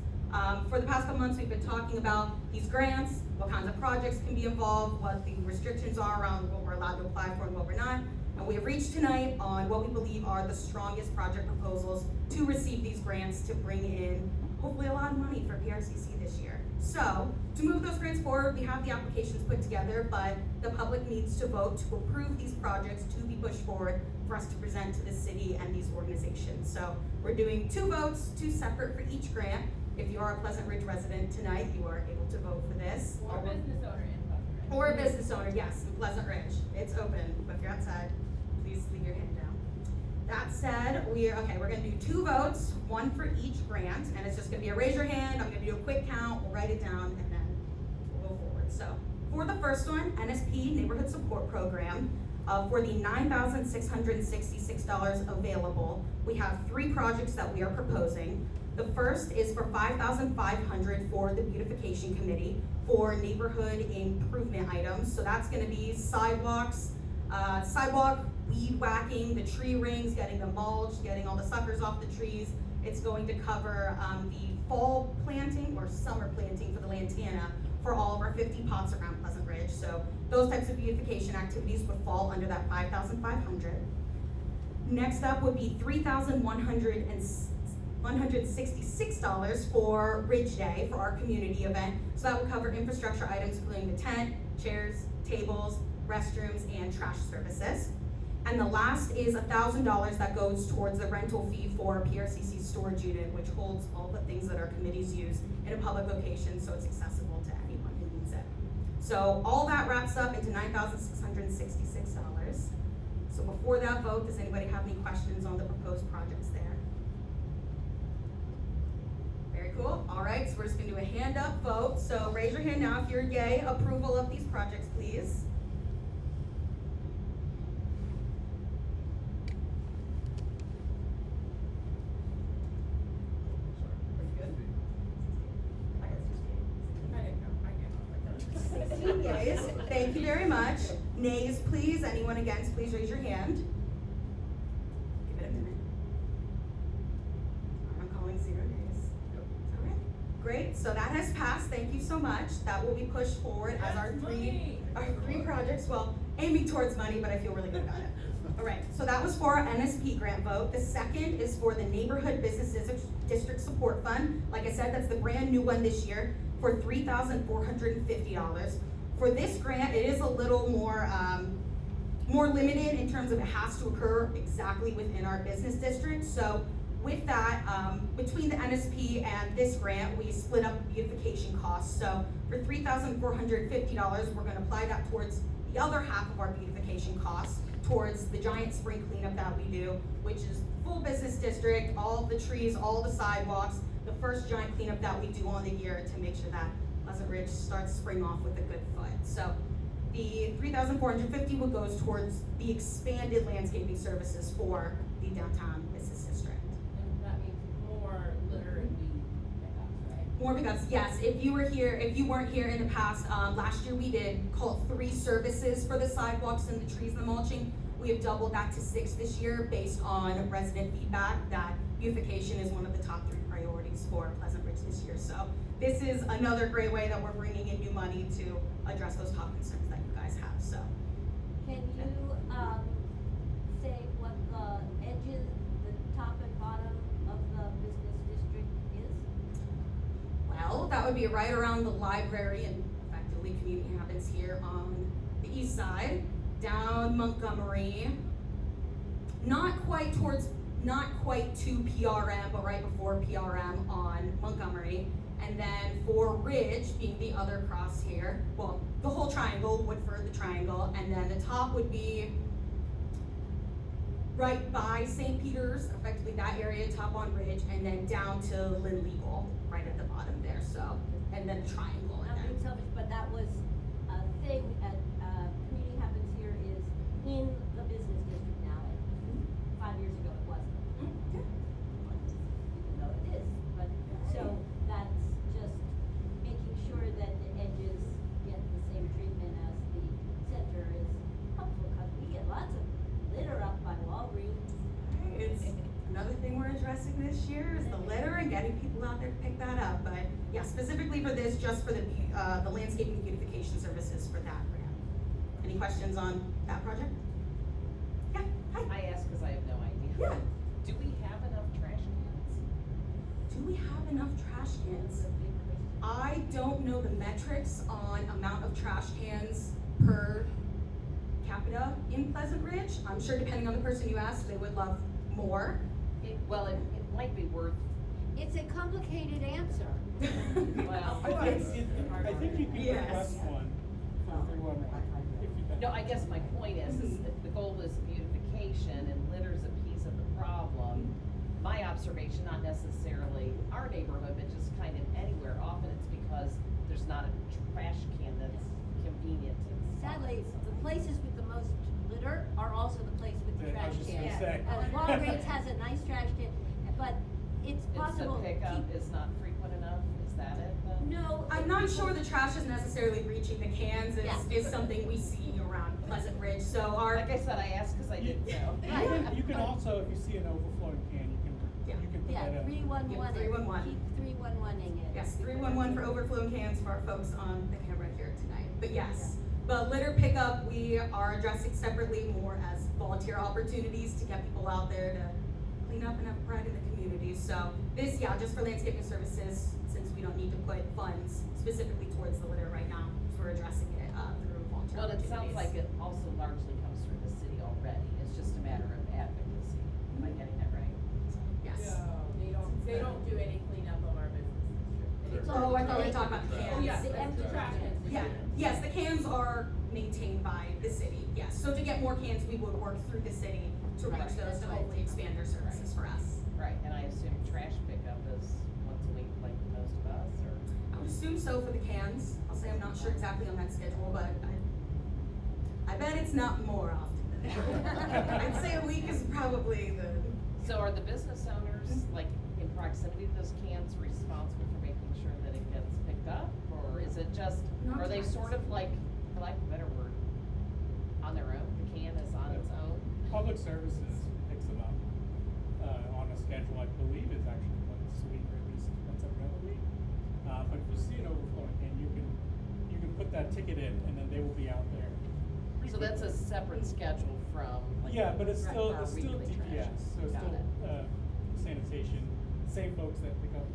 Speaker 12: For the past couple months, we've been talking about these grants, what kinds of projects can be involved, what the restrictions are around what we're allowed to apply for and what we're not. And we have reached tonight on what we believe are the strongest project proposals to receive these grants to bring in hopefully a lot of money for PRCC this year. So, to move those grants forward, we have the applications put together, but the public needs to vote to approve these projects to be pushed forward for us to present to the city and these organizations. So, we're doing 2 votes, 2 separate for each grant. If you are a Pleasant Ridge resident tonight, you are able to vote for this.
Speaker 13: Or a business owner in Pleasant Ridge.
Speaker 12: Or a business owner, yes, in Pleasant Ridge. It's open, but if you're outside, please leave your hand down. That said, we're gonna do 2 votes, 1 for each grant, and it's just gonna be a raise your hand, I'm gonna do a quick count, we'll write it down, and then we'll go So for the first one, NSP Neighborhood Support Program, for the $9,666 available, we have 3 projects that we are proposing. The first is for $5,500 for the beautification committee for neighborhood improvement items. So that's gonna be sidewalks, sidewalk weed whacking, the tree rings, getting them mulched, getting all the suckers off the trees. It's going to cover the fall planting or summer planting for the lantana for all of our 50 pots around Pleasant Ridge. So those types of beautification activities would fall under that $5,500. Next up would be $3,166 for Ridge Day for our community event. So that would cover infrastructure items including the tent, chairs, tables, restrooms, and trash services. And the last is $1,000 that goes towards the rental fee for PRCC storage unit, which holds all the things that our committees use in a public location, so it's accessible to anyone who needs it. So all that wraps up into $9,666. So before that vote, does anybody have any questions on the proposed projects there? Very cool. All right, so we're just gonna do a hand up vote. So raise your hand now if you're yay approval of these projects, please. Yeas. Thank you very much. Nays, please. Anyone against, please raise your hand. Give it a minute. I'm calling 0 nays. All right. Great. So that has passed. Thank you so much. That will be pushed forward as our three projects. Well, aiming towards money, but I feel really good about it. All right. So that was for our NSP grant vote. The second is for the Neighborhood Business District Support Fund. Like I said, that's the brand new one this year for $3,450. For this grant, it is a little more limited in terms of it has to occur exactly within our business district. So with that, between the NSP and this grant, we split up beautification costs. So for $3,450, we're gonna apply that towards the other half of our beautification costs, towards the giant spring cleanup that we do, which is full business district, all the trees, all the sidewalks, the first giant cleanup that we do on the year to make sure that Pleasant Ridge starts spring off with a good foot. So the $3,450 would goes towards the expanded landscaping services for the downtown business district.
Speaker 7: And that means more litter and weed pickup, right?
Speaker 12: More pickups, yes. If you weren't here in the past, last year we did call it 3 services for the sidewalks and the trees and the mulching. We have doubled that to 6 this year based on resident feedback that beautification is one of the top 3 priorities for Pleasant Ridge this year. So this is another great way that we're bringing in new money to address those top concerns that you guys have, so.
Speaker 6: Can you, say what the edges, the top and bottom of the business district is?
Speaker 12: Well, that would be right around the library, and effectively community happens here on the east side, down Montgomery, not quite to PRM, but right before PRM on Montgomery. And then for Ridge, being the other cross here, well, the whole triangle, Woodford, the triangle, and then the top would be right by St. Peter's, effectively that area, top on Ridge, and then down to Lynn Legal, right at the bottom there, so, and then the triangle.
Speaker 6: Not being selfish, but that was a thing at, community happens here is in the business district now, and 5 years ago it wasn't. Even though it is, but, so that's just making sure that the edges get the same treatment as the center is helpful, because we get lots of litter up by Walgreens.
Speaker 12: It's another thing we're addressing this year is the litter and getting people out there to pick that up. But yeah, specifically for this, just for the landscaping beautification services for that grant. Any questions on that project? Yeah, hi.
Speaker 7: I ask because I have no idea.
Speaker 12: Yeah.
Speaker 7: Do we have enough trash cans?
Speaker 12: Do we have enough trash cans? I don't know the metrics on amount of trash cans per capita in Pleasant Ridge. I'm sure depending on the person you ask, they would love more.
Speaker 7: It might be worth,
Speaker 6: It's a complicated answer.
Speaker 7: well.
Speaker 11: I think you can
Speaker 12: Yes.
Speaker 11: request one for everyone.
Speaker 7: No, I guess my point is if the goal is beautification and litter's a piece of the problem, my observation, not necessarily our neighborhood, but just kind of anywhere, often it's because there's not a trash can that's convenient to.
Speaker 6: Sadly, the places with the most litter are also the place with the
Speaker 11: Yeah, I
Speaker 6: trash
Speaker 11: was just
Speaker 6: can.
Speaker 11: gonna say.
Speaker 6: Walgreens has a nice trash can, but it's possible.
Speaker 7: It's the pickup
Speaker 6: keep-
Speaker 7: is not frequent enough, is that it then?
Speaker 12: No, I'm not sure the trash is necessarily reaching the cans
Speaker 6: Yeah.
Speaker 12: is something we see around Pleasant Ridge, so our.
Speaker 7: Like I said, I asked because I didn't know.
Speaker 6: Right.
Speaker 11: You can also, if you see an overflowing can,
Speaker 12: Yeah.
Speaker 11: you can put
Speaker 6: Yeah,
Speaker 11: that in.
Speaker 6: 311 it.
Speaker 12: 311.
Speaker 6: Keep 311ing it.
Speaker 12: Yes, 311 for overflow cans for our folks on the camera here tonight. But yes, but litter pickup, we are addressing separately more as volunteer opportunities to get people out there to clean up and have pride in the community. So this, yeah, just for landscaping services, since we don't need to put funds specifically towards the litter right now, so we're addressing it through volunteer
Speaker 7: Well, it
Speaker 12: opportunities.
Speaker 7: sounds like it also largely comes through the city already, it's just a matter of advocacy. Am I getting that right?
Speaker 12: Yes.
Speaker 13: They don't do any cleanup of our business district.
Speaker 12: Oh, I thought we were talking about
Speaker 6: Oh,
Speaker 12: cans.
Speaker 13: yes.
Speaker 6: The empty trash cans.
Speaker 12: Yeah, yes, the cans are maintained by the city, yes. So to get more cans, we would work through the city to reach
Speaker 7: Right.
Speaker 12: those to hopefully expand their services for us.
Speaker 7: Right, and I assume trash pickup is once a week like most of us, or?
Speaker 12: I would assume so for the cans. I'll say I'm not sure exactly on that schedule, but I bet it's not more often than that. I'd say a week is probably the.
Speaker 7: So are the business owners, like in proximity to those cans, responsible for making sure that it gets picked up? Or is it just,
Speaker 12: Not
Speaker 7: are they
Speaker 12: just.
Speaker 7: sort of like, for lack of a better word, on their own? The can is on its own?
Speaker 14: Public Services picks them up, on a schedule, I believe is actually once a week or at least once every other week. But if you see an overflowing can, you can put that ticket in and then they will be out there.
Speaker 7: So that's a separate schedule from like.
Speaker 14: Yeah, but it's still,
Speaker 7: our
Speaker 14: it's still
Speaker 7: weekly trash.
Speaker 14: DPS, so it's
Speaker 7: Got
Speaker 14: still,
Speaker 7: it.
Speaker 14: sanitation, same folks that pick up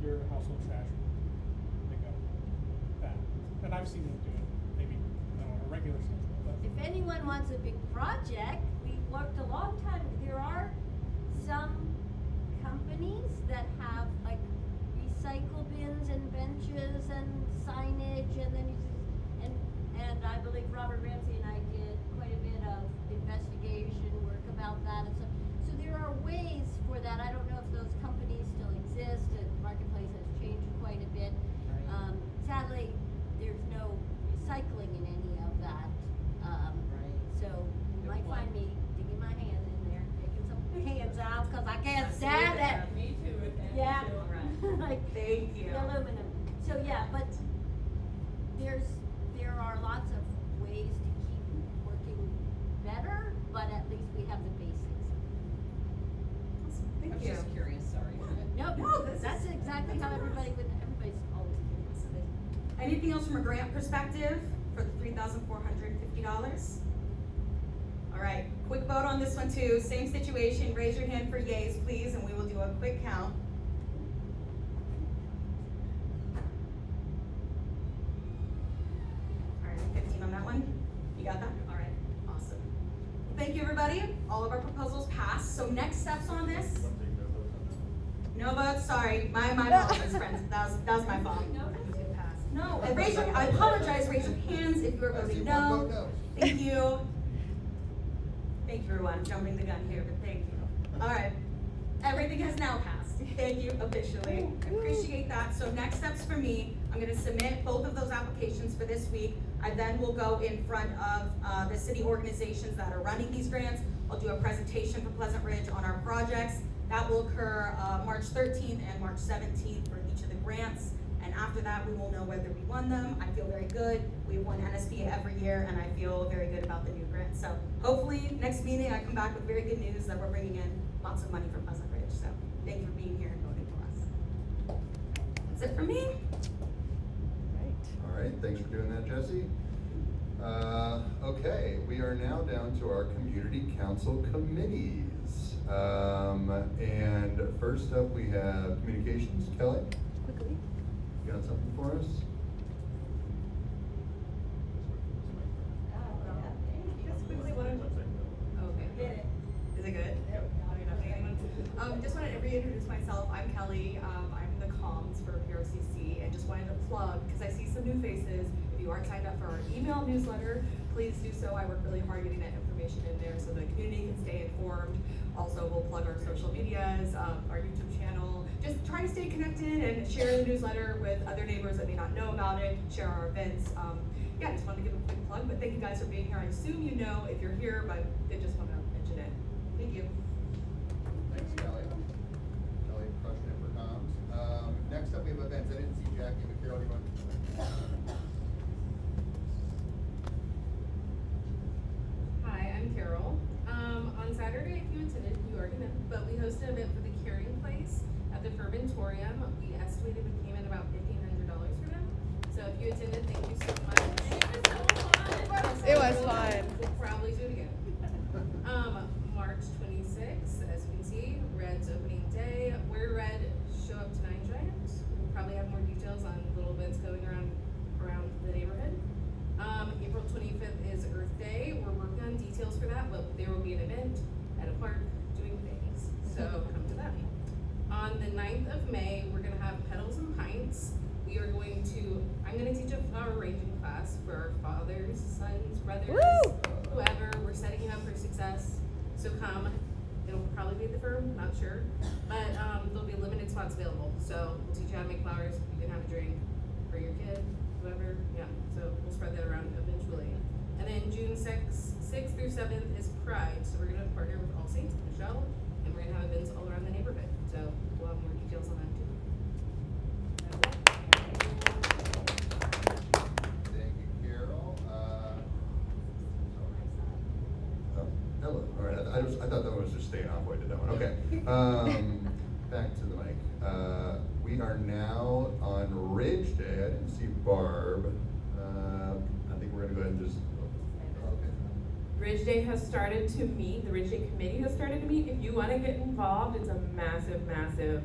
Speaker 14: your household trash, pick up that. And I've seen them do it, maybe, not on a regular schedule, but.
Speaker 6: If anyone wants a big project, we worked a long time, there are some companies that have like recycle bins and benches and signage and then and I believe Robert Ramsey and I did quite a bit of investigation work about that and so there are ways for that. I don't know if those companies still exist, the marketplace has changed quite a bit.
Speaker 7: Right.
Speaker 6: Sadly, there's no recycling in any of that.
Speaker 7: Right.
Speaker 6: So you
Speaker 7: Good
Speaker 6: might
Speaker 7: point.
Speaker 6: find me digging my hand in there, taking some cans out, cause I can't stand it.
Speaker 13: Me too, with that.
Speaker 6: Yeah.
Speaker 13: too.
Speaker 6: Like
Speaker 12: Thank you.
Speaker 6: the aluminum. So yeah, but there are lots of ways to keep working better, but at least we have the basics.
Speaker 12: Thank
Speaker 7: I was
Speaker 12: you.
Speaker 7: just curious, sorry.
Speaker 6: No, that's exactly how everybody's always doing
Speaker 12: Anything else from a grant perspective for the $3,450? All right, quick vote on this one too. Same situation, raise your hand for yays, please, and we will do a quick count. All right, 15 on that one? You got that? All right, awesome. Thank you, everybody. All of our proposals passed. So next steps on this? No votes, sorry. My apologies, friends. That was my fault. No, and raise your, I apologize, raise your hands if you are
Speaker 10: I see
Speaker 12: voting
Speaker 10: one
Speaker 12: no.
Speaker 10: vote no.
Speaker 12: Thank you. Thank you, everyone, jumping the gun here, but thank you. All right, everything has now passed. Thank you officially. I appreciate that. So next steps for me, I'm gonna submit both of those applications for this week. I then will go in front of the city organizations that are running these grants. I'll do a presentation for Pleasant Ridge on our projects. That will occur March 13th and March 17th for each of the grants. And after that, we will know whether we won them. I feel very good. We've won NSP every year, and I feel very good about the new grant. So hopefully, next meeting, I come back with very good news that we're bringing in lots of money for Pleasant Ridge. So thank you for being here and voting for us. That's it for me.
Speaker 4: All right, thanks for doing that, Jesse. Okay, we are now down to our community council committees. And first up, we have communications. Kelly,
Speaker 3: Quickly.
Speaker 4: you got something for us?
Speaker 15: Okay. Is it good? Just wanted to reintroduce myself. I'm Kelly. I'm the comms for PRCC and just wanted to plug, because I see some new faces. If you aren't signed up for our email newsletter, please do so. I work really hard getting that information in there so the community can stay informed. Also, we'll plug our social medias, our YouTube channel, just just try to stay connected and share the newsletter with other neighbors that may not know about it, share our events. Yeah, I just wanted to give a quick plug, but thank you guys for being here. I assume you know if you're here, but I just want to mention it. Thank you.
Speaker 10: Thanks, Kelly. Kelly crushing it for comms. Next up, we have events. I didn't see Jackie, but Carol, do you want?
Speaker 16: Hi, I'm Carol. On Saturday, if you attended, you already know, but we hosted an event for the Caring Place at the Fermentorium. We estimated we came in about $1,500 for them. So if you attended, thank you so much.
Speaker 3: It was fun.
Speaker 16: We'll probably do it again. March 26th, as you can see, Red's opening day. Wear red, show up to 9 Giant. We'll probably have more details on little events going around the neighborhood. April 25th is Earth Day. We're working on details for that, but there will be an event at a park doing things. So come to that. On the 9th of May, we're gonna have Petals and Pints. I'm gonna teach a flower arranging class for our fathers, sons, brothers,
Speaker 3: Woo!
Speaker 16: whoever. We're setting you up for success. So come. It'll probably be at the firm, not sure. But there'll be limited spots available. So we'll teach you how to make flowers. You can have a drink for your kid, whoever. Yeah, so we'll spread that around eventually. And then June 6th through 7th is Pride. So we're gonna partner with All Saints, Michelle, and we're gonna have events all around the neighborhood. So we'll have more details on that too.
Speaker 10: Thank you, Carol.
Speaker 4: Oh, hello. All right. I thought that one was just staying off. I did that one. Okay. Back to the mic. We are now on Ridge Day. I didn't see Barb. I think we're gonna go ahead and just. Okay.
Speaker 13: Ridge Day has started to meet, the Ridge Day committee has started to meet. If you want to get involved, it's a massive, massive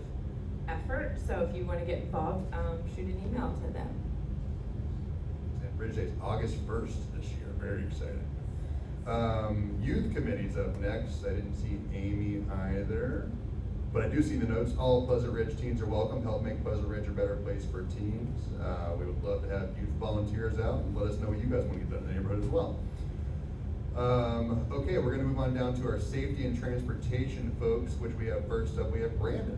Speaker 13: effort. So if you want to get involved, shoot an email to them.
Speaker 4: And Ridge Day is August 1st this year. Very exciting. Youth committee's up next. I didn't see Amy either. But I do see the notes. All Pleasant Ridge teens are welcome. Help make Pleasant Ridge a better place for teens. We would love to have youth volunteers out and let us know what you guys want to get done in the neighborhood as well. Okay, we're going to move on down to our safety and transportation folks, which we have first up. We have Brandon.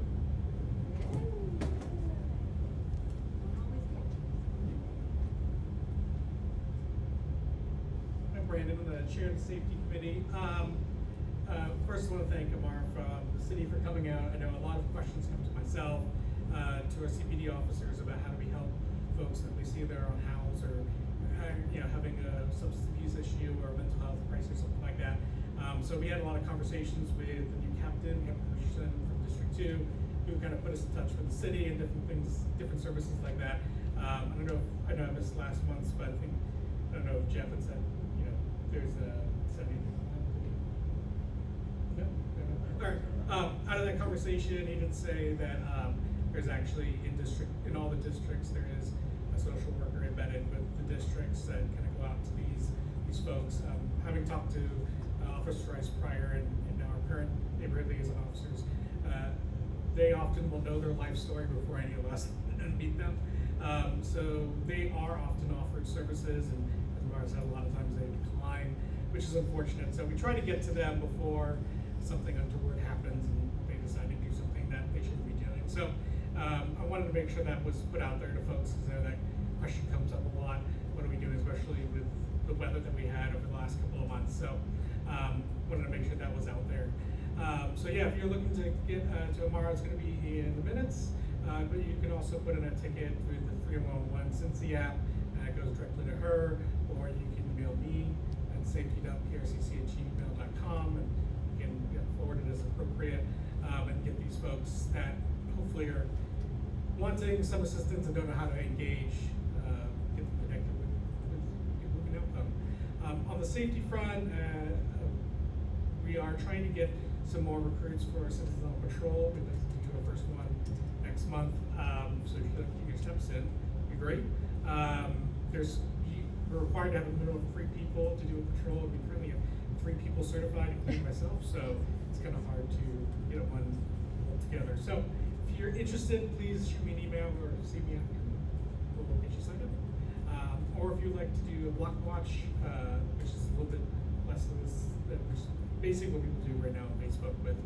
Speaker 14: I'm Brandon, I'm the chair of the safety committee. First, I want to thank Amar from the city for coming out. I know a lot of questions come to myself, to our CPD officers about how do we help folks that we see there on house or having a substance abuse issue or a mental health crisis or something like that. So we had a lot of conversations with the new captain, Captain Richardson from District 2, who kind of put us in touch with the city and different things, different services like that. I know I missed last month's, but I don't know if Jeff had said, there's said anything. No? All right. Out of that conversation, he did say that there's actually in all the districts there is a social worker embedded with the districts that kind of go out to these folks. Having talked to Officer Rice prior and our current neighborhood liaison officers, they often will know their life story before any of us meet them. So they are often offered services, and as Mara said, a lot of times they decline, which is unfortunate. So we try to get to them before something untoward happens and they decide to do something that they shouldn't be doing. So I wanted to make sure that was put out there to folks, because I know that question comes up a lot. What do we do, especially with the weather that we had over the last couple of months? So wanted to make sure that was out there. So yeah, if you're looking to get to Amara, it's going to be in the minutes, but you can also put in a ticket through the 311 Cincy app, and it goes directly to her, or you can email me at safety.prcc@gmail.com, and you can forward it as appropriate, and get these folks that hopefully are wanting some assistance and don't know how to engage, get them connected with improving outcome. On the safety front, we are trying to get some more recruits for Citizens on Patrol. We'd like to do our first one next month. So if you'd like to get your steps in, it'd be great. We're required to have a minimum of 3 people to do a patrol. We currently have 3 people certified, including myself, so it's kind of hard to get one together. So if you're interested, please shoot me an email or see me after. We'll get you signed up. Or if you'd like to do a block watch, which is a little bit less of this, which is basically what people do right now on Facebook with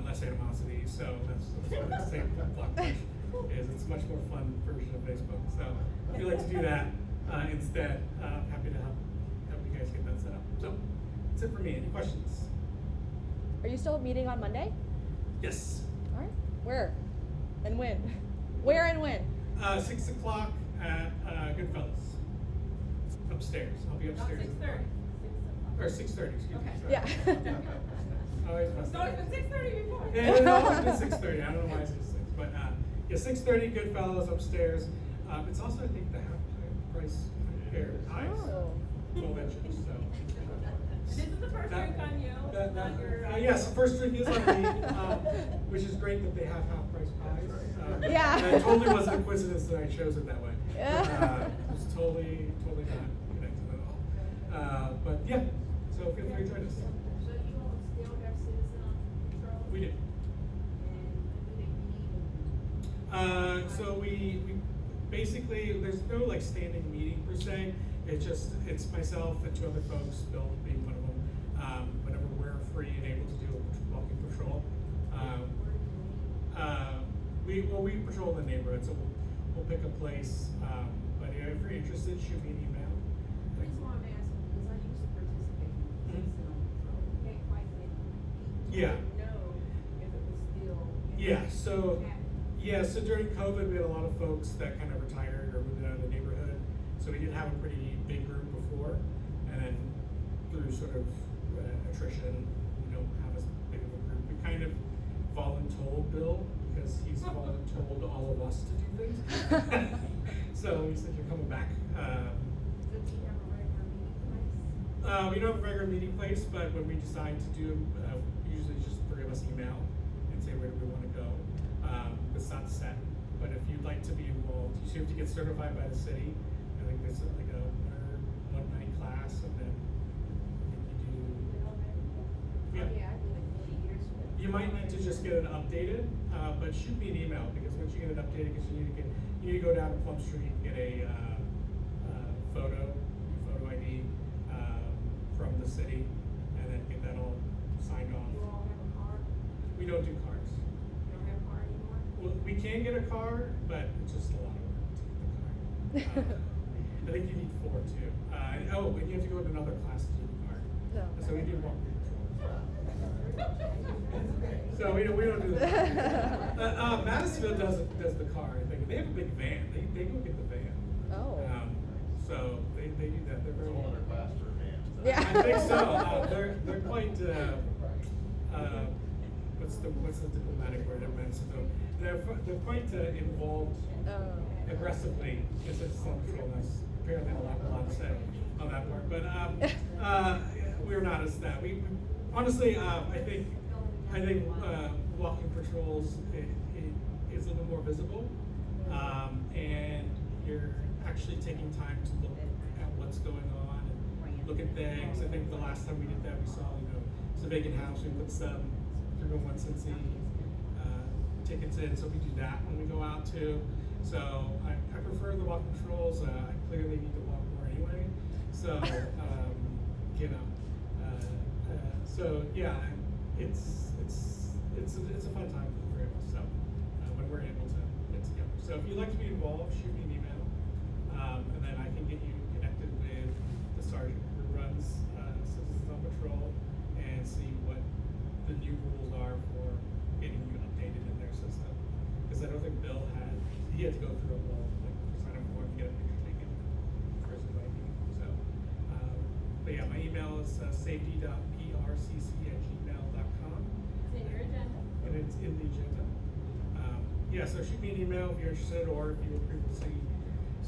Speaker 14: less animosity. So So that's what I say Block Push is. It's a much more fun version of Facebook. So if you like to do that instead, I'm happy to help you guys get that set up. So that's it for me. Any questions?
Speaker 3: Are you still meeting on Monday?
Speaker 14: Yes.
Speaker 3: All right. Where? And when? Where and when?
Speaker 14: 6 o'clock at Goodfellas. Upstairs. I'll be upstairs.
Speaker 13: 6:30.
Speaker 14: Or 6:30, excuse me.
Speaker 13: Okay.
Speaker 14: Sorry.
Speaker 3: Yeah.
Speaker 14: Always mess
Speaker 13: So
Speaker 14: up.
Speaker 13: it's been 6:30 before.
Speaker 14: Yeah, no, it's been 6:30. I don't know why I said 6, but yeah, 6:30. Goodfellas upstairs. It's also I think the half price fair ice.
Speaker 3: Oh.
Speaker 14: 12 inches. So.
Speaker 13: This is the first drink on you. On your,
Speaker 14: yes, the first drink is on me, which is great that they have half price pies.
Speaker 3: Yeah.
Speaker 14: And it totally wasn't a coincidence that I chose it that way.
Speaker 3: Yeah.
Speaker 14: It was totally not connected at all. But yeah, so feel free to join us.
Speaker 8: So you all still have citizen control?
Speaker 14: We do.
Speaker 8: And
Speaker 14: So we basically, there's no like standing meeting per se. It's myself and 2 other folks, Bill being one of them, whenever we're free and able to do a walking patrol. We patrol the neighborhood, so we'll pick a place. But if you're interested, shoot me an email.
Speaker 8: the reason why I'm asking is I used to participate in citizen control. We had quite many people.
Speaker 14: Yeah.
Speaker 8: Didn't know if it was still.
Speaker 14: Yeah, so during COVID, we had a lot of folks that kind of retired or moved out of the neighborhood. So we did have a pretty big group before, and then through sort of attrition, we don't have as big of a group. We kind of voluntold Bill because he's voluntold all of us to do things. So he said, "You're coming back."
Speaker 8: So do you have a regular meeting place?
Speaker 14: We don't have a regular meeting place, but when we decide to do, usually just 3 of us email and say where do we want to go. It's not set, but if you'd like to be involved, you have to get certified by the city. I think there's like a 1-night class, and then I think you do.
Speaker 8: Yeah, I did it many years ago.
Speaker 14: You might need to just get it updated, but shoot me an email because once you get it updated, because you need to go down to Plum Street and get a photo ID from the city, and then get that all signed off.
Speaker 8: You all have a card?
Speaker 14: We don't do cards.
Speaker 8: You don't have a card anymore?
Speaker 14: Well, we can get a card, but it's just a lot of work to get the card. I think you need 4 too. And you have to go to another class to do the card.
Speaker 3: No.
Speaker 14: So we do walking patrol. So we don't do that. Madisonville does the car. They have a big van. They go get the van.
Speaker 3: Oh.
Speaker 14: So they do that. They're very.
Speaker 10: Another class for vans.
Speaker 3: Yeah.
Speaker 14: I think so. They're quite. What's the diplomatic word at Madisonville? They're quite involved aggressively. It's some patrol. That's apparently a lot to say on that part. But we're not as that. We honestly, I think walking patrols is a little more visible, and you're actually taking time to look at what's going on and look at things. I think the last time we did that, we saw it's a vacant house. We put some 301 Cincy tickets in, so we do that when we go out too. So I prefer the walking patrols. I clearly need to walk more anyway. So so yeah, it's a fun time for the 3 of us. So when we're able to get together. So if you'd like to be involved, shoot me an email, and then I can get you connected with the sergeant who runs Citizens on Patrol and see what the new rules are for getting you updated in their system. Because I don't think Bill he had to go through a whole sign up form to get a picture taken for his ID. So, but yeah, my email is safety.prcc@gmail.com.
Speaker 13: It's in your agenda.
Speaker 14: And it's in the agenda. Yeah, so shoot me an email if you're interested, or if you were previously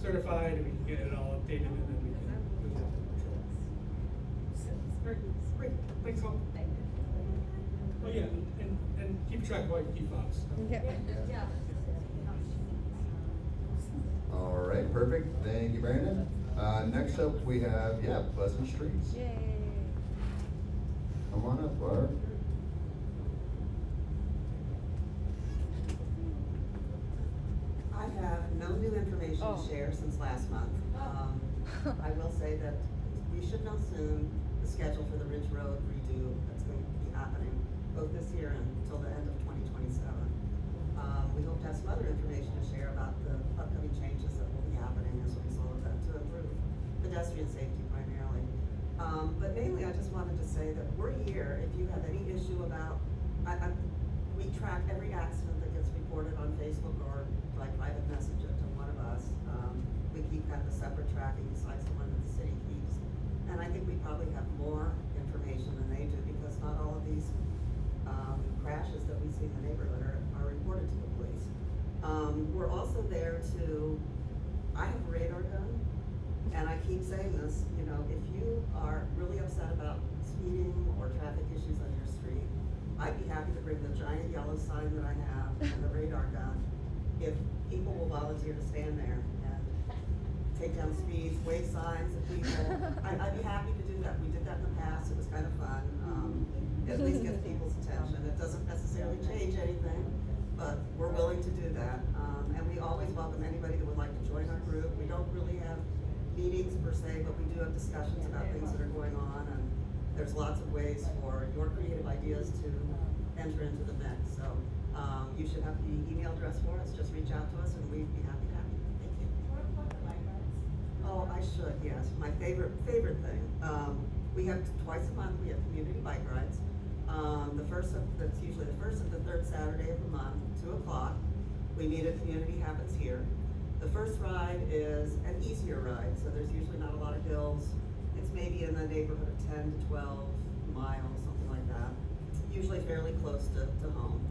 Speaker 14: certified, and we can get it all updated, and then we can move on to patrol. Great. Thanks all. Oh yeah, and keep track of all your key fobs.
Speaker 3: Yeah.
Speaker 4: All right, perfect. Thank you, Brandon. Next up, we have, Pleasant Streets.
Speaker 3: Yay.
Speaker 4: Come on up, Barb.
Speaker 17: I have no new information to share since last month. I will say that we should know soon the schedule for the Ridge Road redo that's going to be happening both this year and until the end of 2027. pedestrian safety primarily. But mainly, I just wanted to say that we're here if you have any issue about, we track every accident that gets reported on Facebook or by private message it to one of us. We keep kind of a separate tracking besides the one that the city keeps. And I think we probably have more information than they do because not all of these crashes that we see in the neighborhood are reported to the police. We're also there to, I have a radar gun, and I keep saying this, you know, if you are really upset about speeding or traffic issues on your street, I'd be happy to bring the giant yellow sign that I have and the radar gun if people will volunteer to stand there and take down speeds, wave signs at people. I'd be happy to do that. We did that in the past. It was kind of fun. At least gets people's attention. It doesn't necessarily change anything, but we're willing to do that. And we always welcome anybody that would like to join our group. We don't really have meetings per se, but we do have discussions about things that are going on, and there's lots of ways for your creative ideas to enter into the mix. So you should have the email address for us. Just reach out to us, and we'd be happy to have you. Thank you. Oh, I should, yes. My favorite thing. We have twice a month. We have community bike rides. That's usually the first and the third Saturday of the month, 2 o'clock. We meet at Community Happens Here. The first ride is an easier ride, so there's usually not a lot of hills. It's maybe in the neighborhood of 10 to 12 miles, something like that. Usually fairly close to home.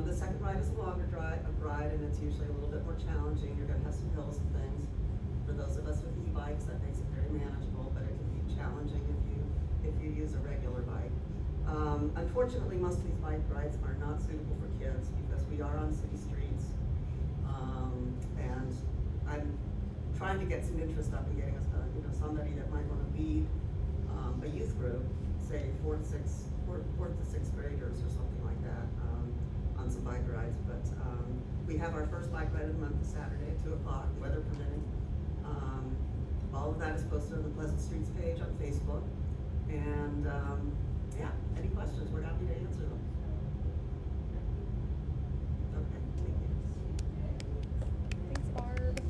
Speaker 17: The second ride is a longer ride, and it's usually a little bit more challenging. You're gonna have some hills and things. For those of us with e-bikes, that makes it very manageable, but it can be challenging if you use a regular bike. Unfortunately, most of these bike rides are not suitable for kids because we are on city streets. And I'm trying to get some interest up in getting us, somebody that might want to lead a youth group, say 4th to 6th graders or something like that, on some bike rides. But we have our first bike ride of the month this Saturday at 2 o'clock, weather permitting. All of that is posted on the Pleasant Streets page on Facebook. And yeah, any questions, we're happy to answer them. Okay, thank you.
Speaker 3: Thanks, Barb.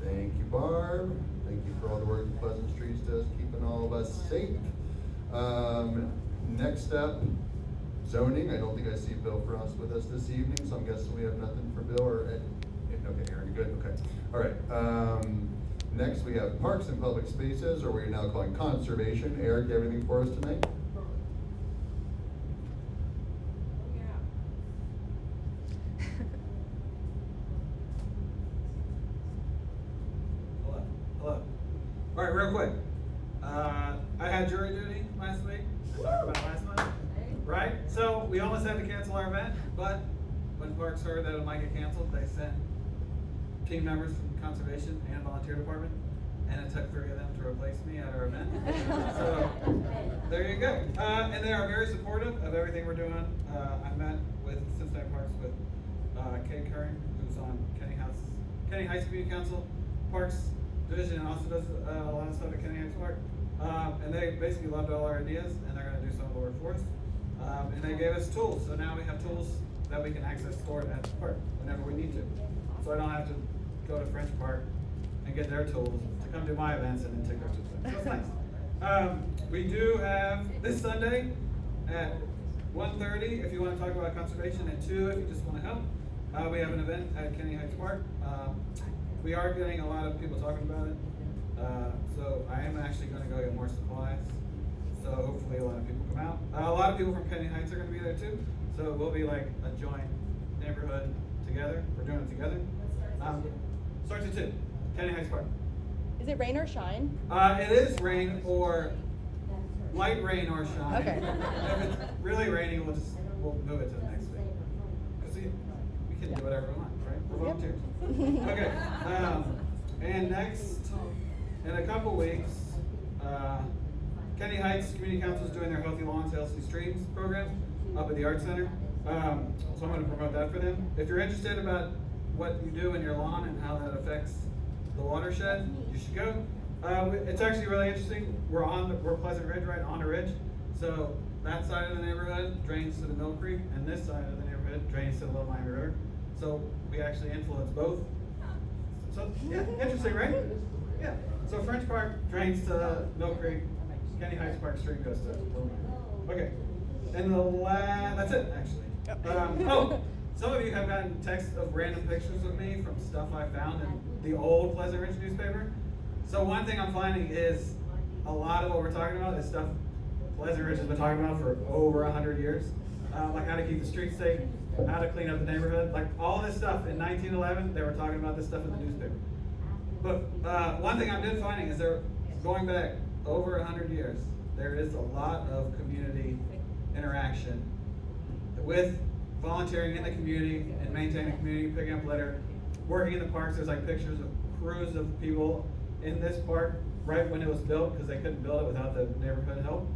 Speaker 4: Thank you, Barb. Thank you for all the work Pleasant Streets does, keeping all of us safe. Next up, zoning. I don't think I see Bill Frost with us this evening, so I'm guessing we have nothing for Bill or Ed. Okay, Aaron, you're good? Okay. All right. Next, we have Parks and Public Spaces, or what you're now calling Conservation. Eric, everything for us tonight?
Speaker 18: Hello. All right, real quick. I had jury duty last week. I talked about it last month. Right? So we almost had to cancel our event, but when Parks heard that it might get canceled, they sent team members from Conservation and Volunteer Department, and it took 3 of them to replace me at our event. So there you go. And they are very supportive of everything we're doing. I met with Cincinnati Parks with Kate Curran, who's on Kenny Heights Community Council Parks Division, and also does a lot of stuff at Kenny Heights Park. And they basically loved all our ideas, and they're going to do some of the work for us. And they gave us tools, so now we have tools that we can access for it at the park whenever we need to. So I don't have to go to French Park and get their tools to come to my events and then take their tools. So it's nice. We do have this Sunday at 1:30 if you want to talk about conservation, and 2 if you just want to help. We have an event at Kenny Heights Park. We are getting a lot of people talking about it. So I am actually going to go get more supplies. So hopefully a lot of people come out. A lot of people from Kenny Heights are going to be there too. So we'll be like a joint neighborhood together. We're doing it together. Starts at 2, Kenny Heights Park.
Speaker 3: Is it rain or shine?
Speaker 18: It is rain or light rain or shine.
Speaker 3: Okay.
Speaker 18: If it's really rainy, we'll move it to the next week. Because we can do whatever we want, right? We're volunteers. Okay. And next, in a couple weeks, Kenny Heights Community Council is doing their Healthy Lawns, Healthy Streams program up at the Arts Center. So I'm going to promote that for them. If you're interested about what you do in your lawn and how that affects the watershed, you should go. It's actually really interesting. We're Pleasant Ridge, right on a ridge. So that side of the neighborhood drains to the Mill Creek, and this side of the neighborhood drains to the Little Miami River. So we actually influence both. So yeah, interesting, right? Yeah, so French Park drains to Mill Creek, Kenny Heights Park Stream goes to Little Mile. Okay, and that's it, actually. Oh, some of you have gotten texts of random pictures of me from stuff I found in the old Pleasant Ridge newspaper. So one thing I'm finding is a lot of what we're talking about is stuff Pleasant Ridge has been talking about for over 100 years. Like how to keep the streets safe, how to clean up the neighborhood, like all this stuff in 1911, they were talking about this stuff in the newspaper. But one thing I'm been finding is going back over 100 years, there is a lot of community interaction with volunteering in the community and maintaining the community, picking up litter, working in the parks. There's like pictures of crews of people in this park right when it was built because they couldn't build it without the neighborhood help.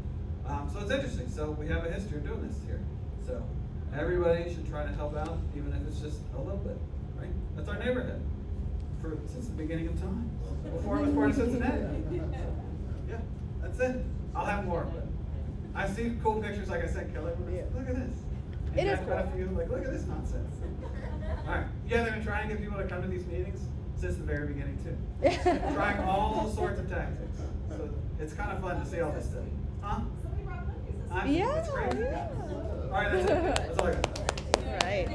Speaker 18: So it's interesting. So we have a history of doing this here. So everybody should try to help out, even if it's just a little bit, right? That's our neighborhood since the beginning of time, before it was part of Cincinnati. Yeah, that's it. I'll have more. I see cool pictures like I sent Kelly. Look at this.
Speaker 3: It is
Speaker 18: quite a few. Like, look at this nonsense. All right. Yeah, they've been trying to get people to come to these meetings since the very beginning too. Trying all sorts of tactics. So it's kind of fun to see all this stuff. Huh?
Speaker 3: Yeah.
Speaker 18: It's crazy.
Speaker 3: Yeah.
Speaker 18: All right, that's it. That's all I got.
Speaker 3: Right.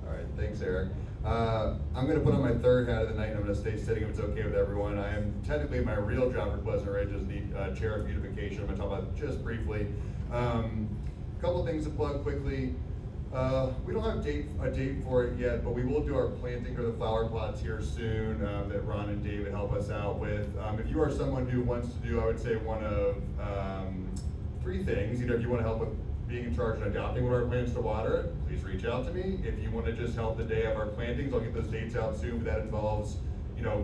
Speaker 4: All right, thanks, Eric. I'm going to put on my third hat of the night, and I'm going to stay sitting if it's okay with everyone. I am technically, my real job for Pleasant Ridge is the chair of beautification. I'm going to talk about it just briefly. A couple things to plug quickly. We don't have a date for it yet, but we will do our planting for the flower plots here soon that Ron and David help us out with. If you are someone who wants to do, I would say, one of three things. Either if you want to help with being in charge and adopting one of our plants to water it, please reach out to me. If you want to just help the day of our plantings, I'll get those dates out soon, but that involves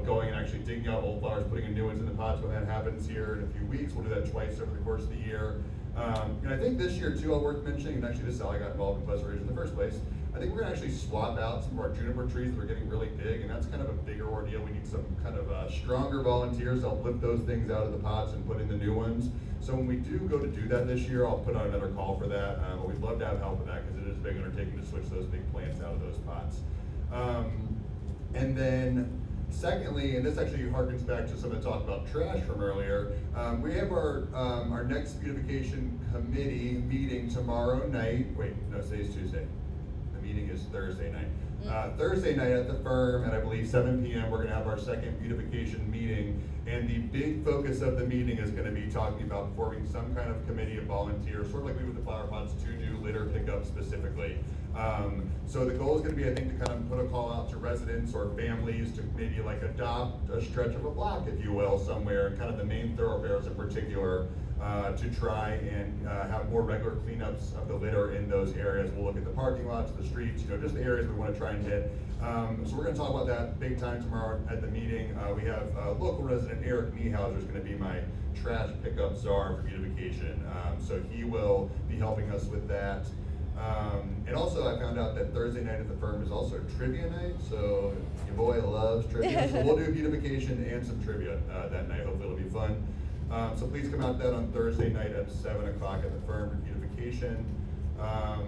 Speaker 4: going and actually digging out old flowers, putting in new ones in the pots when that happens here in a few weeks. We'll do that twice over the course of the year. And I think this year too, worth mentioning, and actually this is how I got involved in Pleasant Ridge in the first place, I think we're gonna actually swap out some of our juniper trees that are getting really big, and that's kind of a bigger ordeal. We need some kind of stronger volunteers to help lift those things out of the pots and put in the new ones. So when we do go to do that this year, I'll put out another call for that, but we'd love to have help with that because it is a big undertaking to switch those big plants out of those pots. And then secondly, and this actually harkens back to some of the talk about trash from earlier, we have our next beautification committee meeting tomorrow night. Wait, no, today's Tuesday. The meeting is Thursday night. Thursday night at the firm at I believe 7 p.m. we're going to have our second beautification meeting, and the big focus of the meeting is going to be talking about forming some kind of committee of volunteers, sort of like we with the flower pots, to do litter pickup specifically. So the goal is going to be, I think, to kind of put a call out to residents or families to maybe like adopt a stretch of a block, if you will, somewhere, kind of the main thoroughfares in particular, to try and have more regular cleanups of the litter in those areas. We'll look at the parking lots, the streets, just the areas we want to try and hit. So we're going to talk about that big time tomorrow at the meeting. We have local resident Eric Niehauser is going to be my trash pickup czar for beautification. So he will be helping us with that. And also I found out that Thursday night at the firm is also trivia night, so your boy loves trivia. So we'll do beautification and some trivia that night. Hopefully it'll be fun. So please come out then on Thursday night at 7 o'clock at the firm for beautification. I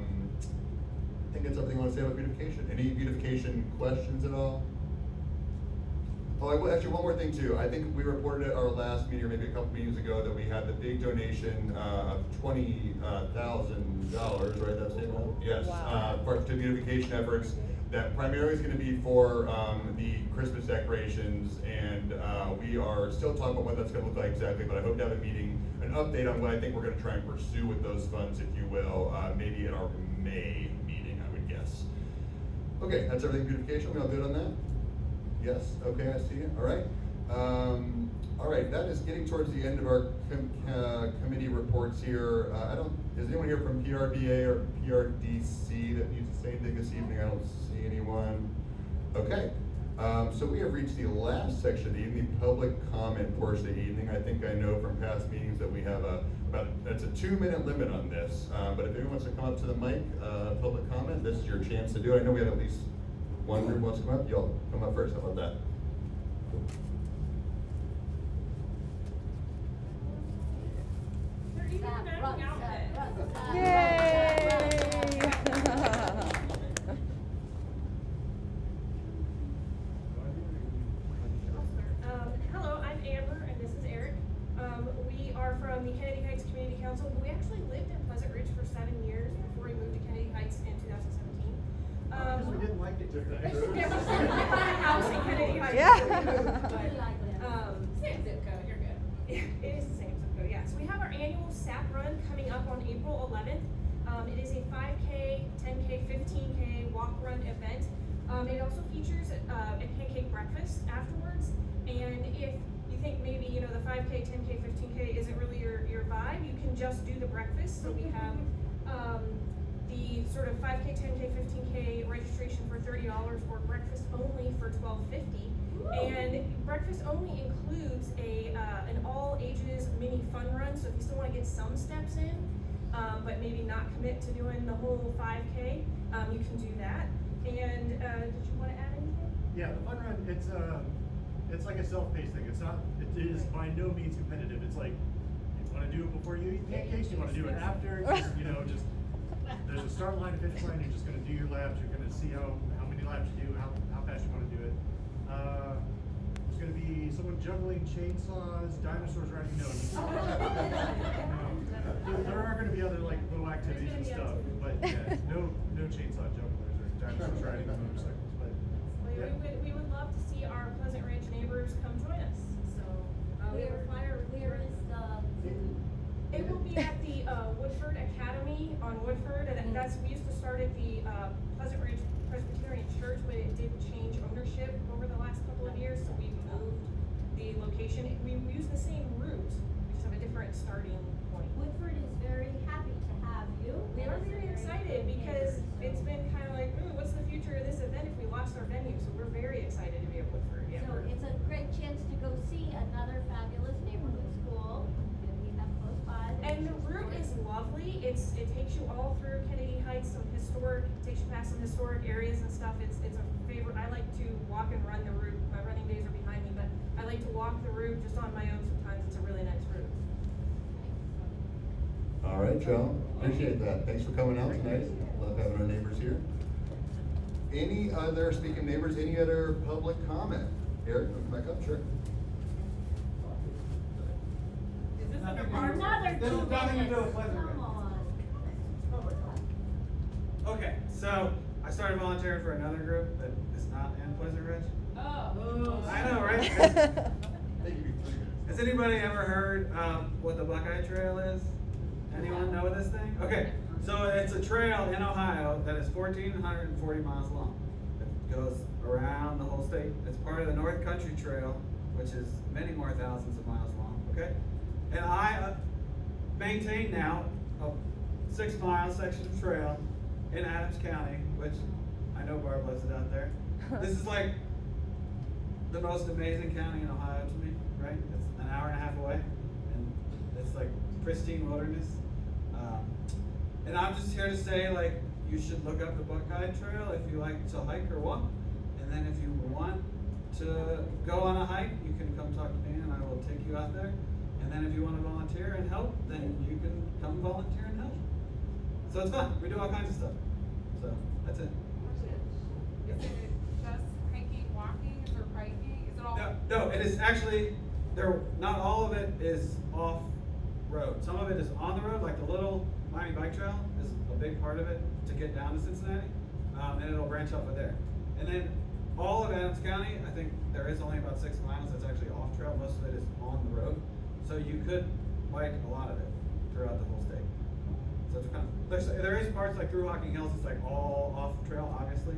Speaker 4: think that's everything I want to say about beautification. Any beautification questions at all? Oh, actually one more thing too. I think we reported at our last meeting, or maybe a couple meetings ago, that we had the big donation of $20,000, right? That's it? Yes,
Speaker 3: Wow.
Speaker 4: to beautification efforts. That primarily is going to be for the Christmas decorations, and we are still talking about what that's going to look like exactly, but I hope to have a meeting, an update on what I think we're going to try and pursue with those funds, if you will, maybe at our May meeting, I would guess. Okay, that's everything beautification. We all good on that? Yes, okay, I see it, all right. All right, that is getting towards the end of our committee reports here. Is anyone here from PRBA or PRDC that needs to say anything this evening? I don't see anyone. Okay, so we have reached the last section of the evening, the public comment portion of the evening. I think I know from past meetings that we have it's a 2-minute limit on this, but if anyone wants to come up to the mic, public comment, this is your chance to do it. I know we have at least one group wants to come up. Y'all come up first, how about that?
Speaker 11: TIF tax.
Speaker 15: Yeah, we bought a house in Kennedy Heights.
Speaker 3: Yeah.
Speaker 15: Same zip code, you're good. Yeah, it is the same zip code, yeah. So we have our annual SAP run coming up on April 11th. It is a 5K, 10K, 15K walk run event. It also features a pancake breakfast afterwards. And if you think maybe, you know, the 5K, 10K, 15K isn't really your vibe, you can just do the breakfast. So we have the sort of 5K, 10K, 15K registration for $30 or breakfast only for $12.50. And breakfast only includes an all ages mini fun run. So if you still want to get some steps in, but maybe not commit to doing the whole 5K, you can do that. And did you want to add anything?
Speaker 11: Yeah, the fun run, it's like a self-paced thing. It is by no means competitive. It's like, you want to do it before you eat pancakes, you want to do it after, just there's a start line and finish line, you're just gonna do your laps, you're gonna see how many laps you do, how fast you wanna do it. There's gonna be someone juggling chainsaws, dinosaurs riding, there are gonna be other like little activities and stuff, but yeah, no chainsaw jugglers or dinosaurs riding motorcycles, but. Yeah.
Speaker 15: We would love to see our Pleasant Ridge neighbors come join us. So we have a flyer.
Speaker 6: Where is the
Speaker 15: It will be at the Woodford Academy on Woodford, and we used to start at the Pleasant Ridge Presbyterian Church, but it did change ownership over the last couple of years, so we moved the location. We use the same route, we just have a different starting point.
Speaker 6: Woodford is very happy to have you.
Speaker 15: We are very excited because it's been kind of like, ooh, what's the future of this event if we lost our venue? So we're very excited to be at Woodford. Yeah,
Speaker 6: So it's a great chance to go see another fabulous neighborhood school that we have close by.
Speaker 15: And the route is lovely. It takes you all through Kennedy Heights, takes you past some historic areas and stuff. It's a favorite. I like to walk and run the route. My running days are behind me, but I like to walk the route just on my own sometimes. It's a really nice route.
Speaker 4: All right, Joe, appreciate that. Thanks for coming out tonight. Love having our neighbors here. Speaking of neighbors, any other public comment? Eric, come back up, sure.
Speaker 18: Is this
Speaker 6: Another
Speaker 18: This is nothing to do with Pleasant Ridge.
Speaker 6: Come on.
Speaker 18: Okay, so I started volunteering for another group that is not in Pleasant Ridge.
Speaker 6: Oh.
Speaker 18: I know, right? Has anybody ever heard what the Buckeye Trail is? Anyone know this thing? Okay, so it's a trail in Ohio that is 1,440 miles long. It goes around the whole state. It's part of the North Country Trail, which is many more thousands of miles long, okay? And I maintain now a 6-mile section of trail in Adams County, which I know Barb lives it out there. This is like the most amazing county in Ohio to me, right? It's an hour and a half away, and it's like pristine wilderness. And I'm just here to say, like, you should look up the Buckeye Trail if you like to hike or walk. And then if you want to go on a hike, you can come talk to me and I will take you out there. And then if you want to volunteer and help, then you can come volunteer and help. So it's fun. We do all kinds of stuff. So that's it.
Speaker 8: Is it just hiking, walking, is there biking, is it all?
Speaker 18: No, it is actually, not all of it is off road. Some of it is on the road, like the little Miami Bike Trail is a big part of it to get down to Cincinnati, and it'll branch off of there. And then all of Adams County, I think there is only about 6 miles that's actually off trail. Most of it is on the road. So you could bike a lot of it throughout the whole state. So it's kind of, there is parts like through Hocking Hills, it's like all off trail, obviously,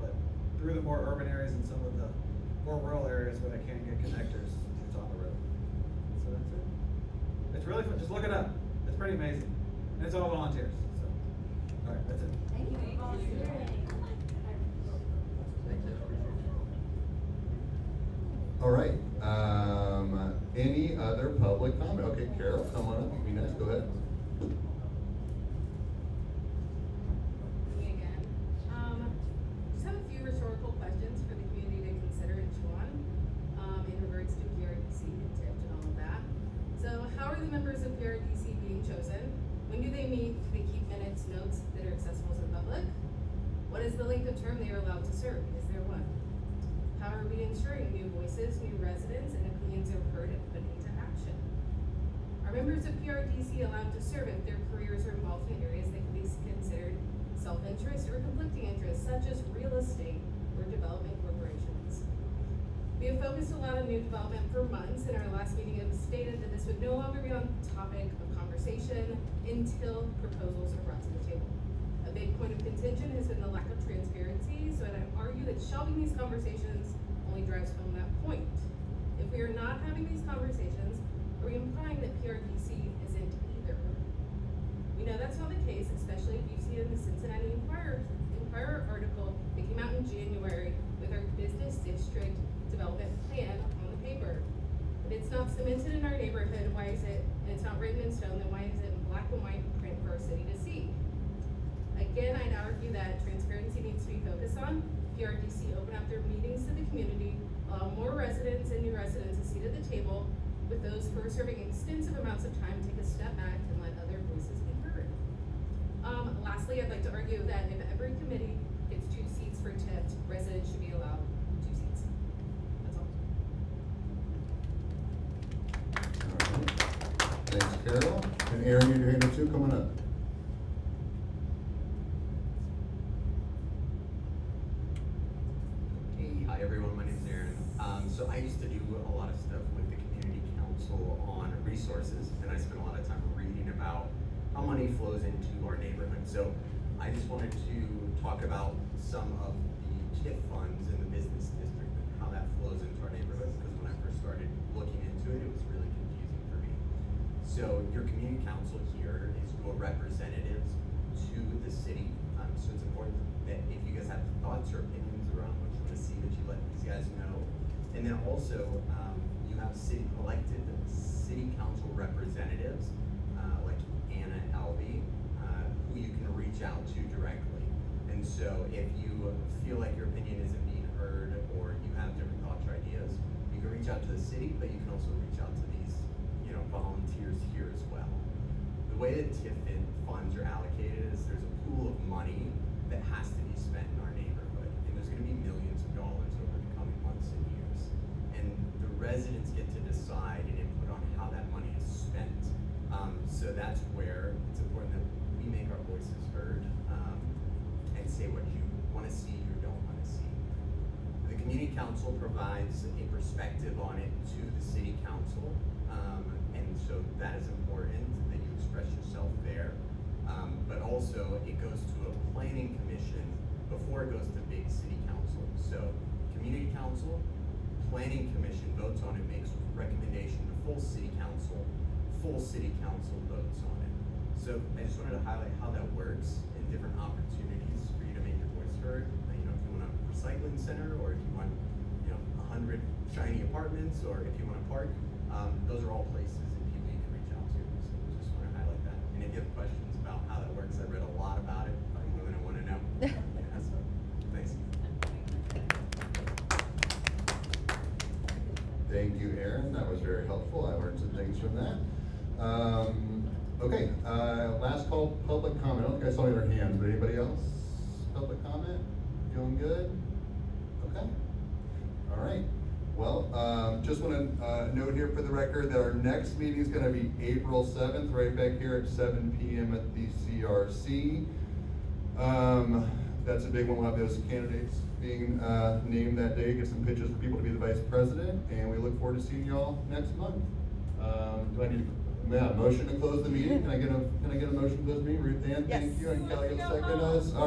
Speaker 18: but through the more urban areas and some of the more rural areas where they can't get connectors, it's on the road. So that's it. It's really fun. Just look it up. It's pretty amazing. And it's all volunteers. So, all right, that's it.
Speaker 6: Thank you for volunteering.
Speaker 4: All right, any other public comment? Okay, Carol, come on up, be nice, go ahead.
Speaker 16: Me again. Just have a few rhetorical questions for the community to consider and chew on, in regards to PRDC and TIP and all of that. So how are the members of PRDC being chosen? When do they meet? Do they keep minutes, notes that are accessible to the public? What is the length of term they are allowed to serve? Is there one? How are we ensuring new voices, new residents, and opinions are heard and put into action? Are members of PRDC allowed to serve if their careers are involved in areas that can be considered self-interest or conflicting interests, such as real estate or development corporations. We have focused a lot on new development for months. In our last meeting, it was stated that this would no longer be on topic of conversation until proposals are brought to the table. A big point of contention has been the lack of transparency, so I'd argue that shelving these conversations only drives home that point. If we are not having these conversations, are we implying that PRDC isn't either? We know that's not the case, especially if you see it in the Cincinnati Enquirer article that came out in January with our business district development plan on the paper. If it's not cemented in our neighborhood, why is it, and it's not written in stone, then why is it in black and white print for our city to see? Again, I'd argue that transparency needs to be focused on. PRDC open up their meetings to the community, allow more residents and new residents a seat at the table, with those who are serving extensive amounts of time take a step back and let other voices be heard. Lastly, I'd like to argue that if every committee gets 2 seats for tipped, residents should be allowed 2 seats. That's all.
Speaker 4: All right. Thanks, Carol. And Aaron, you had your hand up too, coming up.
Speaker 19: Hey, hi everyone, my name's Aaron. So I used to do a lot of stuff with the community council on resources, and I spent a lot of time reading about how money flows into our neighborhood. So I just wanted to talk about some of the TIF funds in the business district and how that flows into our neighborhood, because when I first started looking into it, it was really confusing for me. So your community council here is your representatives to the city. So it's important that if you guys have thoughts or opinions around what you want to see, that you let these guys know. And then also, you have elected city council representatives, like Anna Albee, who you can reach out to directly. And so if you feel like your opinion isn't being heard, or you have different thoughts or ideas, you can reach out to the city, but you can also reach out to these, volunteers here as well. The way that TIF funds are allocated is there's a pool of money that has to be spent in our neighborhood, and there's gonna be millions of dollars over the coming months and years. And the residents get to decide and input on how that money is spent. So that's where it's important that we make our voices heard, and say what you wanna see or don't wanna see. The community council provides a perspective on it to the city council, and so that is important that you express yourself there. But also it goes to a planning commission before it goes to big city council. So community council, planning commission votes on it, makes recommendation to full city council votes on it. So I just wanted to highlight how that works and different opportunities for you to make your voice heard. If you want a recycling center, or if you want 100 shiny apartments, or if you want a park, those are all places and people you can reach out to. So just want to highlight that. And if you have questions about how that works, I read a lot about it. Probably women I want to know. Thanks.
Speaker 4: Thank you, Aaron. That was very helpful. I learned some things from that. Okay, last call, public comment. I don't think I saw any other hands, but anybody else? Public comment? Feeling good? Okay. All right. Well, just want to note here for the record that our next meeting is going to be April 7th, right back here at 7 p.m. at the CRC. That's a big one. We'll have those candidates being named that day, get some pitches for people to be the vice president, and we look forward to seeing y'all next month. Do I need a motion to close the meeting? Can I get a motion to close the meeting? Ruth Ann, thank you, and Kelly will second us. All